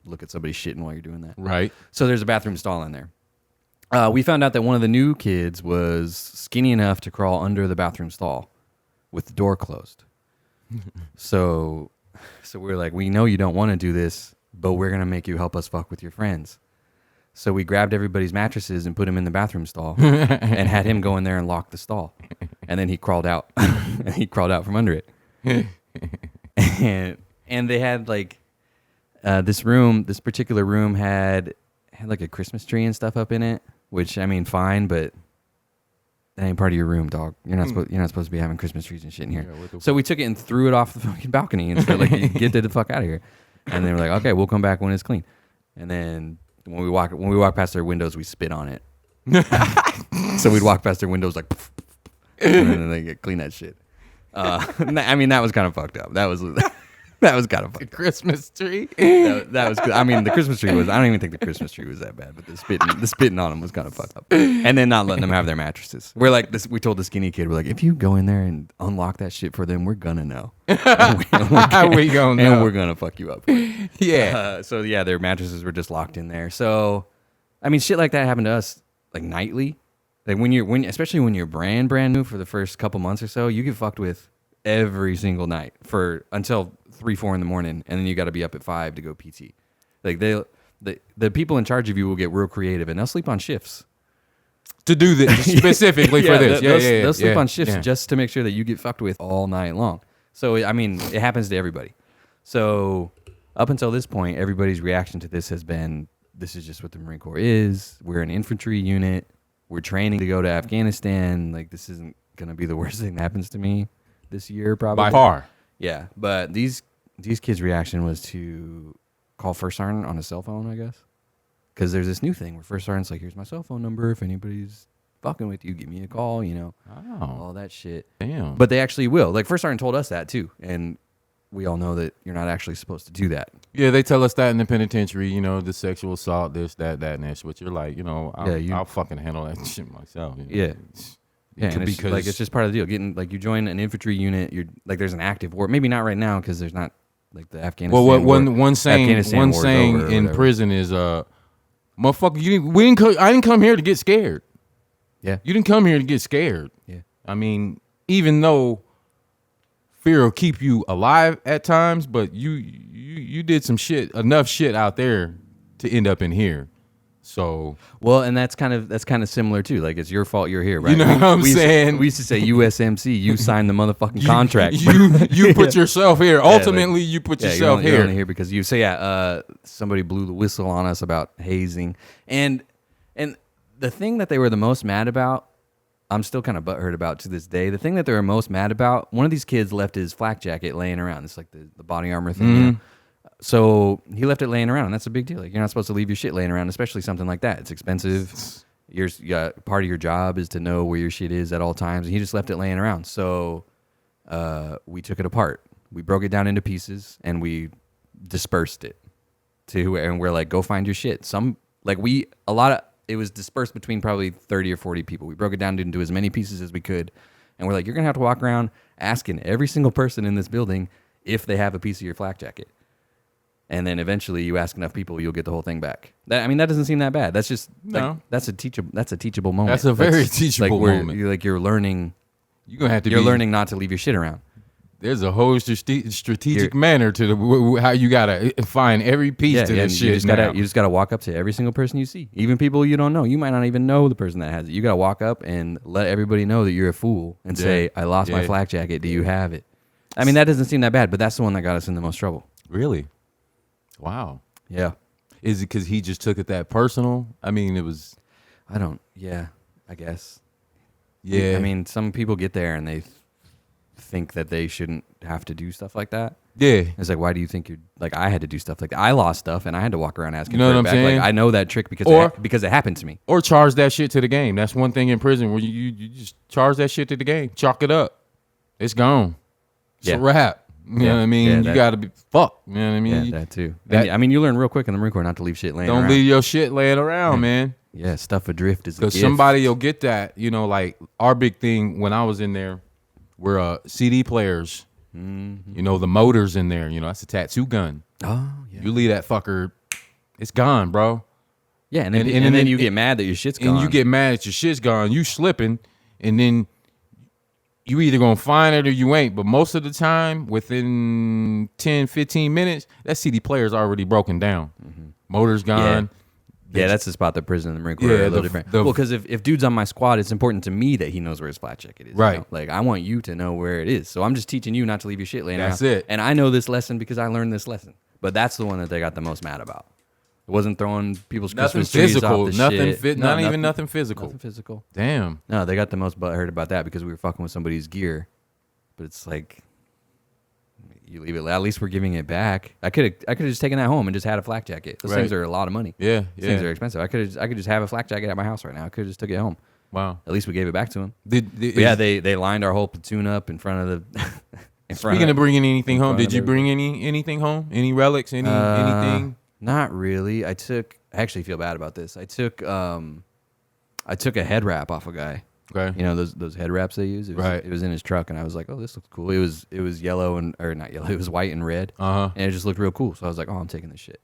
look at somebody shitting while you're doing that. Right. So there's a bathroom stall in there. We found out that one of the new kids was skinny enough to crawl under the bathroom stall with the door closed. So we're like, we know you don't want to do this, but we're gonna make you help us fuck with your friends. So we grabbed everybody's mattresses and put him in the bathroom stall and had him go in there and lock the stall. And then he crawled out. He crawled out from under it. And they had like this particular room had like a Christmas tree and stuff up in it, which I mean, fine, but that ain't part of your room, dog. You're not supposed to be having Christmas trees and shit in here. Yeah, so we took it and threw it off the fucking balcony and said, like, get the fuck out of here. And they were like, okay, we'll come back when it's clean. And then when we walk past their windows, we spit on it. So we'd walk past their windows like, and then they get clean that shit. I mean, that was kind of fucked up. That was kind of fucked up. Christmas tree. That was good. I mean, the Christmas tree was. I don't even think the Christmas tree was that bad, but the spitting on them was kind of fucked up. And then not letting them have their mattresses. We're like this. We told the skinny kid, we're like, if you go in there and unlock that shit for them, we're gonna know. We gonna know. And we're gonna fuck you up. Yeah. So yeah, their mattresses were just locked in there. So, I mean, shit like that happened to us like nightly. Like especially when you're brand new for the first couple months or so, you get fucked with every single night for until 3-4 in the morning, and then you got to be up at 5 to go PT. Like the people in charge of you will get real creative, and they'll sleep on shifts to do this specifically for this. They'll sleep on shifts just to make sure that you get fucked with all night long. So I mean, it happens to everybody. So up until this point, everybody's reaction to this has been, this is just what the Marine Corps is. We're an infantry unit. We're training to go to Afghanistan. Like, this isn't going to be the worst thing that happens to me this year, probably. By far. Yeah. But these kids' reaction was to call First Sergeant on a cell phone, I guess. Because there's this new thing where First Sergeant's like, here's my cell phone number. If anybody's fucking with you, give me a call, you know. Oh. All that shit. Damn. But they actually will. Like, First Sergeant told us that, too. And we all know that you're not actually supposed to do that. Yeah, they tell us that in the penitentiary, you know, the sexual assault, this, that, and that. But you're like, you know, I'll fucking handle that shit myself. You know? Yeah. Yeah, and it's, like, it's just part of the deal. Getting, like, you join an infantry unit, you're like, there's an active war. Maybe not right now because there's not, like, the Afghanistan war. One saying in prison is, motherfucker, I didn't come here to get scared. Yeah. You didn't come here to get scared. Yeah. I mean, even though fear will keep you alive at times, but you did some shit, enough shit out there to end up in here. So well, and that's kind of similar too. Like, it's your fault you're here, right? You know what I'm saying? We used to say USMC. You signed the motherfucking contract. You put yourself here. Ultimately, you put yourself you're here. only here because you say, somebody blew the whistle on us about hazing, and the thing that they were the most mad about, I'm still kind of butthurt about to this day. The thing that they were most mad about, one of these kids left his flak jacket laying around. It's like the body armor thing. Mm-hmm. You know? So he left it laying around, and that's a big deal. Like, you're not supposed to leave your shit laying around, especially something like that. It's expensive. Part of your job is to know where your shit is at all times, and he just left it laying around. So we took it apart. We broke it down into pieces, and we dispersed it and we're like, go find your shit. It was dispersed between probably 30 or 40 people. We broke it down into as many pieces as we could, and we're like, you're gonna have to walk around asking every single person in this building if they have a piece of your flak jacket. And then eventually, you ask enough people, you'll get the whole thing back. That doesn't seem that bad. That's just that's a teachable moment. That's a very teachable moment. You're learning. You're gonna have to. You're learning not to leave your shit around. There's a whole strategic manner to how you gotta find every piece to this shit. You just gotta walk up to every single person you see, even people you don't know. You might not even know the person that has it. You gotta walk up and let everybody know that you're a fool and say, "I lost my flak jacket. Do you have it?" I mean, that doesn't seem that bad, but that's the one that got us in the most trouble. Really? Wow. Yeah. Is it because he just took it that personal? I mean, it was. Yeah, I guess. Yeah. I mean, some people get there and they think that they shouldn't have to do stuff like that. Yeah. It's like, why do you think you're like, I had to do stuff like that? I lost stuff and I had to walk around asking for it what back. I'm saying? Like, I know that trick because it happened to me. Or charge that shit to the game. That's one thing in prison where you just charge that shit to the game. Chalk it up. It's gone. It's a wrap. You know what I mean? You got to be fucked. You know what I mean? Yeah, that too. You learn real quick in the Marine Corps not to leave shit laying around. Don't leave your shit laying around, man. Yeah, stuff adrift is a gift. Because somebody will get that. You know, like our big thing when I was in there were CD players. Mm-hmm. You know, the motors in there. You know, that's a tattoo gun. Oh, yeah. You leave that fucker, it's gone, bro. Yeah, and then you get mad that your shit's gone. And you get mad that your shit's gone. You slipping, and then you either gonna find it or you ain't. But most of the time, within 10, 15 minutes, that CD player's already broken down. Mm-hmm. Motor's gone. Yeah, that's the spot that prison and the Marine Corps are a little different. Well, because if dude's on my squad, it's important to me that he knows where his flak jacket is. Right. You know? Like, I want you to know where it is. So I'm just teaching you not to leave your shit laying around. That's it. And I know this lesson because I learned this lesson. But that's the one that they got the most mad about. It wasn't throwing people's Christmas trees off the shit. Nothing physical. Nothing physical. Damn. No, they got the most butthurt about that because we were fucking with somebody's gear. But it's like, you leave it. At least we're giving it back. I could have just taken that home and just had a flak jacket. Those things are a lot of money. Yeah, Those things are expensive. I could just have a flak jacket at my house right now. I could have just took it home. Wow. At least we gave it back to him. They lined our whole platoon up in front of the. Speaking of bringing anything home, did you bring anything home? Any relics? Anything? Not really. I actually feel bad about this. I took a head wrap off a guy. Okay. You know those head wraps they use. It was in his truck, and I was like, "Oh, this looks cool." It was yellow or not yellow. It was white and red, and it just looked real cool. So I was like, "Oh, I'm taking this shit."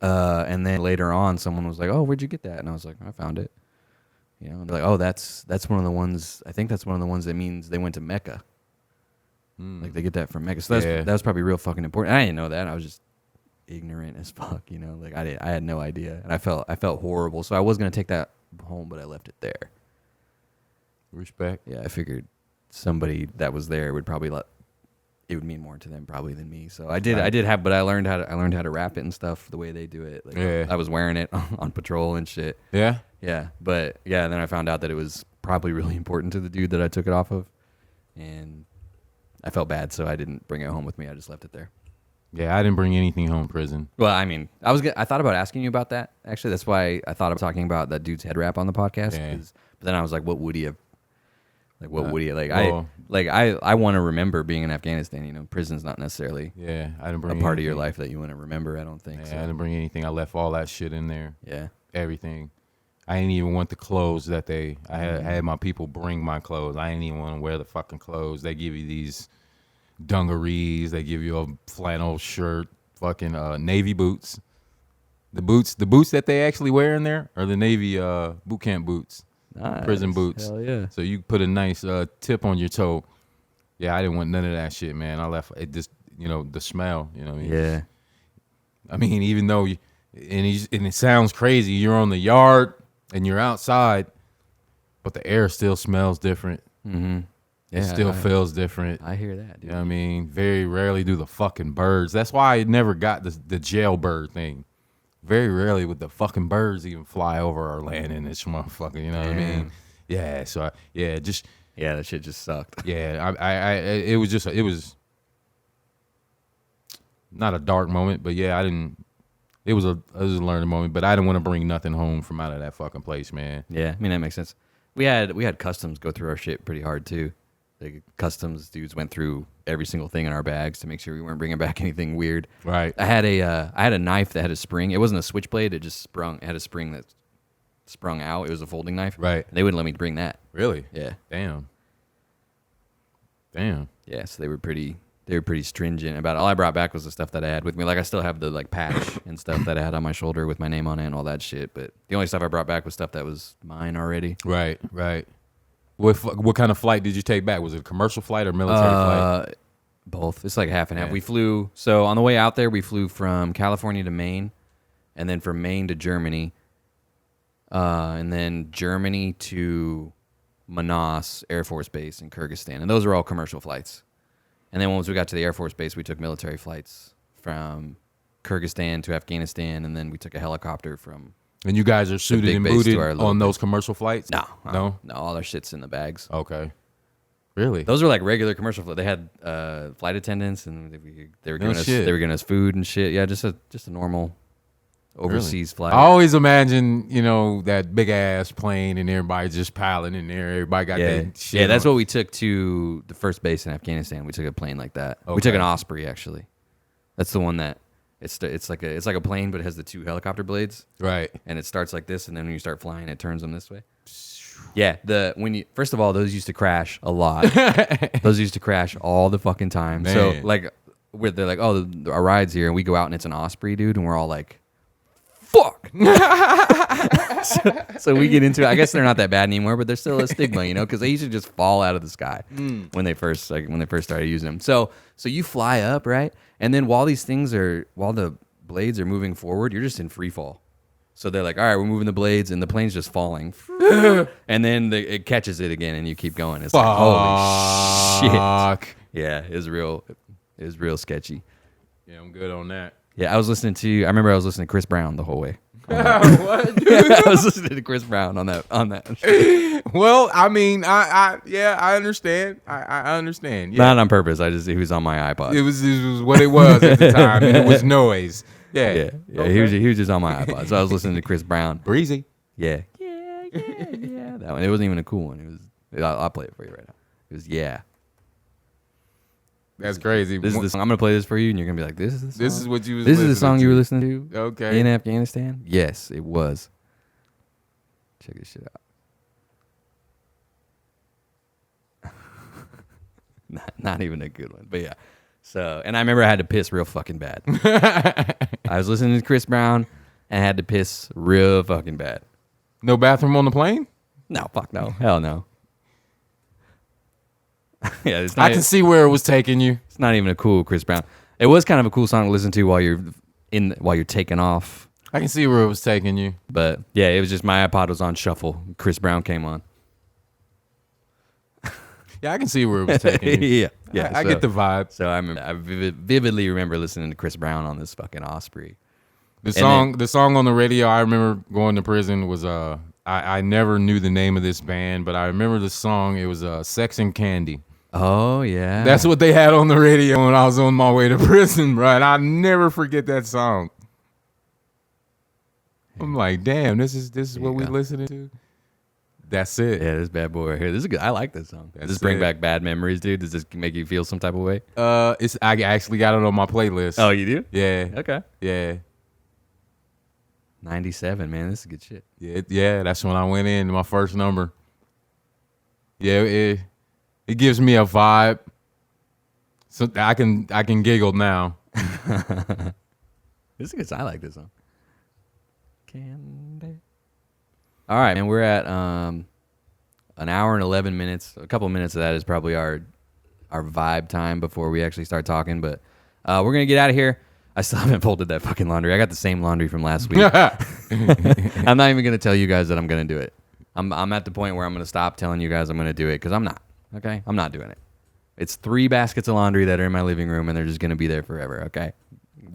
And then later on, someone was like, "Oh, where'd you get that?" And I was like, "I found it." You know, and they're like, "Oh, that's one of the ones. I think that's one of the ones that means they went to Mecca." Like they get that from Mecca. So that was probably real fucking important. I didn't know that. I was just ignorant as fuck, you know. Like I had no idea, and I felt horrible. So I was gonna take that home, but I left it there. Respect. Yeah, I figured somebody that was there would probably it would mean more to them probably than me. So I did. Right. I did have, but I learned how to wrap it and stuff the way they do it. Like I was wearing it on patrol and shit. Yeah. Yeah, but yeah, and then I found out that it was probably really important to the dude that I took it off of, and I felt bad, so I didn't bring it home with me. I just left it there. Yeah, I didn't bring anything home from prison. Well, I mean, I thought about asking you about that. Actually, that's why I thought of talking about that dude's head wrap on the podcast. Yeah. But then I was like, what would he have? Like, what would he like? I want to remember being in Afghanistan. You know, prison's not necessarily I didn't bring a part of your life that you want to remember. I don't think. Yeah, so. I didn't bring anything. I left all that shit in there. Yeah, everything. I didn't even want the clothes that I had my people bring my clothes. I didn't even want to wear the fucking clothes. They give you these dungarees. They give you a flannel shirt, fucking Navy boots. The boots that they actually wear in there are the Navy boot camp boots. Nice. Prison boots. Hell yeah. So you put a nice tip on your toe. Yeah, I didn't want none of that shit, man. I left it just, the smell, you know what I mean? Yeah. I mean, even though, and it sounds crazy, you're on the yard and you're outside, but the air still smells different. Mm-hmm. Yeah, it still feels different. I hear that, dude. You know what I mean? Very rarely do the fucking birds. That's why I never got the jailbird thing. Very rarely would the fucking birds even fly over or land in this motherfucker. You know what I mean? Yeah. So that shit just sucked. Yeah. It was not a dark moment, but yeah, it was a learning moment, but I didn't want to bring nothing home from out of that fucking place, man. Yeah. I mean, that makes sense. We had customs go through our shit pretty hard too. The customs dudes went through every single thing in our bags to make sure we weren't bringing back anything weird. Right. I had a knife that had a spring. It wasn't a switchblade. It just sprung. It had a spring that sprung out. It was a folding knife. Right. And they wouldn't let me bring that. Really? Yeah. Damn. Yeah. So they were pretty stringent about it. All I brought back was the stuff that I had with me. Like I still have the like patch and stuff that I had on my shoulder with my name on it and all that shit. But the only stuff I brought back was stuff that was mine already. Right. What kind of flight did you take back? Was it a commercial flight or military flight? Both. It's like half and half. We flew, so on the way out there, we flew from California to Maine, and then from Maine to Germany, and then Germany to Manas Air Force Base in Kyrgyzstan. And those are all commercial flights. And then once we got to the Air Force Base, we took military flights from Kyrgyzstan to Afghanistan, and then we took a helicopter from... And you guys are suited and booted on those commerson flights? No, all our shit's in the bags. Okay. Really? Those were like regular commercial flights. They had flight attendants, and they were giving us food and shit. Yeah, just a normal overseas flight. I always imagine, that big ass plane and everybody just piling in there. Everybody got that shit. Yeah, that's what we took to the first base in Afghanistan. We took a plane like that. Okay. We took an Osprey actually. That's the one that it's like a plane, but it has the two helicopter blades. Right. And it starts like this, and then when you start flying, it turns them this way. Yeah, first of all, those used to crash a lot. Those used to crash all the fucking time. Man. So like, they're like, oh, our ride's here, and we go out and it's an Osprey, dude, and we're all like, fuck. so we get into it. I guess they're not that bad anymore, but they're still a stigma, because they used to just fall out of the sky when they first started using them. So you fly up, right, and then while the blades are moving forward, you're just in free fall. So they're like, all right, we're moving the blades, and the plane's just falling. And then it catches it again, and you keep going. It's like, holy shit. Yeah, it was real sketchy. Yeah, I'm good on that. Yeah, I remember I was listening to Chris Brown the whole way. What, dude? I was listening to Chris Brown on that. Well, I mean, I understand. I understand. Yeah. Not on purpose. He was on my iPod. It was what it was at the time, and it was noise. Yeah. Okay. He was just on my iPod. So I was listening to Chris Brown. Breezy. Yeah. That one. It wasn't even a cool one. I'll play it for you right now. It was yeah. That's crazy. This is the song. I'm gonna play this for you, and you're gonna be like, "This is the song." This is what you was. This is the song you were listening to. Okay. In Afghanistan. Yes, it was. Check this shit out. Not even a good one, but yeah. So, and I remember I had to piss real fucking bad. I was listening to Chris Brown and I had to piss real fucking bad. No bathroom on the plane? No, fuck no. Hell no. Yeah, it's I not, can see where it was taking you. it's not even a cool Chris Brown. It was kind of a cool song to listen to while you're taking off. I can see where it was taking you. But yeah, it was just my iPod was on shuffle. Chris Brown came on. Yeah, I can see where it was taking you. Yeah. I get the vibe. So I vividly remember listening to Chris Brown on this fucking Osprey. The song on the radio I remember going to prison was I never knew the name of this band, but I remember the song. It was Sex and Candy. Oh yeah, That's what they had on the radio when I was on my way to prison, bro. And I'll never forget that song. I'm like, damn, this is what we listening to. That's it. Yeah, this bad boy right here. This is good. I like this song. Does this bring back bad memories, dude? Does this make you feel some type of way? I actually got it on my playlist. Oh, you do? Yeah. Okay. Yeah. 97, man. This is good shit. Yeah. That's when I went in my first number. Yeah, it gives me a vibe. So I can giggle now. This is good. I like this song. Candy. All right, man. We're at an hour and 11 minutes. A couple minutes of that is probably our vibe time before we actually start talking. But we're gonna get out of here. I still haven't folded that fucking laundry. I got the same laundry from last week. I'm not even gonna tell you guys that I'm gonna do it. I'm at the point where I'm gonna stop telling you guys I'm gonna do it because I'm not. Okay, I'm not doing it. It's 3 baskets of laundry that are in my living room and they're just gonna be there forever. Okay,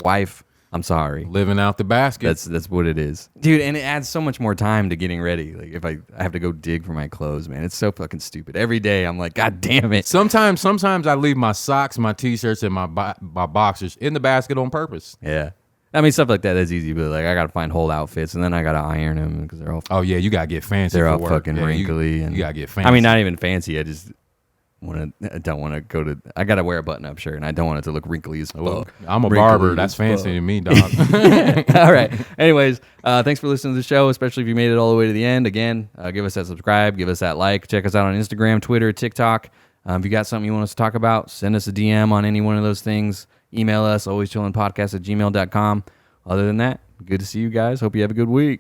wife. I'm sorry. Living out the basket. That's what it is. Dude, and it adds so much more time to getting ready. Like if I have to go dig for my clothes, man. It's so fucking stupid. Every day I'm like, God damn it. Sometimes I leave my socks, my t-shirts, and my boxers in the basket on purpose. Yeah. I mean, stuff like that's easy, but like I got to find whole outfits and then I got to iron them because they're all Oh yeah, you got to get fancy. They're for all work. fucking Yeah, wrinkly. You got to get fancy. I mean, not even fancy. I don't want to go to. I gotta wear a button-up shirt, and I don't want it to look wrinkly as fuck. Well, I'm a Wrinkly barber. as That's fancy fuck. to me, dog. All right. Anyways, thanks for listening to the show, especially if you made it all the way to the end. Again, give us that subscribe, give us that like. Check us out on Instagram, Twitter, TikTok. If you got something you want us to talk about, send us a DM on any one of those things. Email us, alwayschillinpodcast@gmail.com. Other than that, good to see you guys. Hope you have a good week.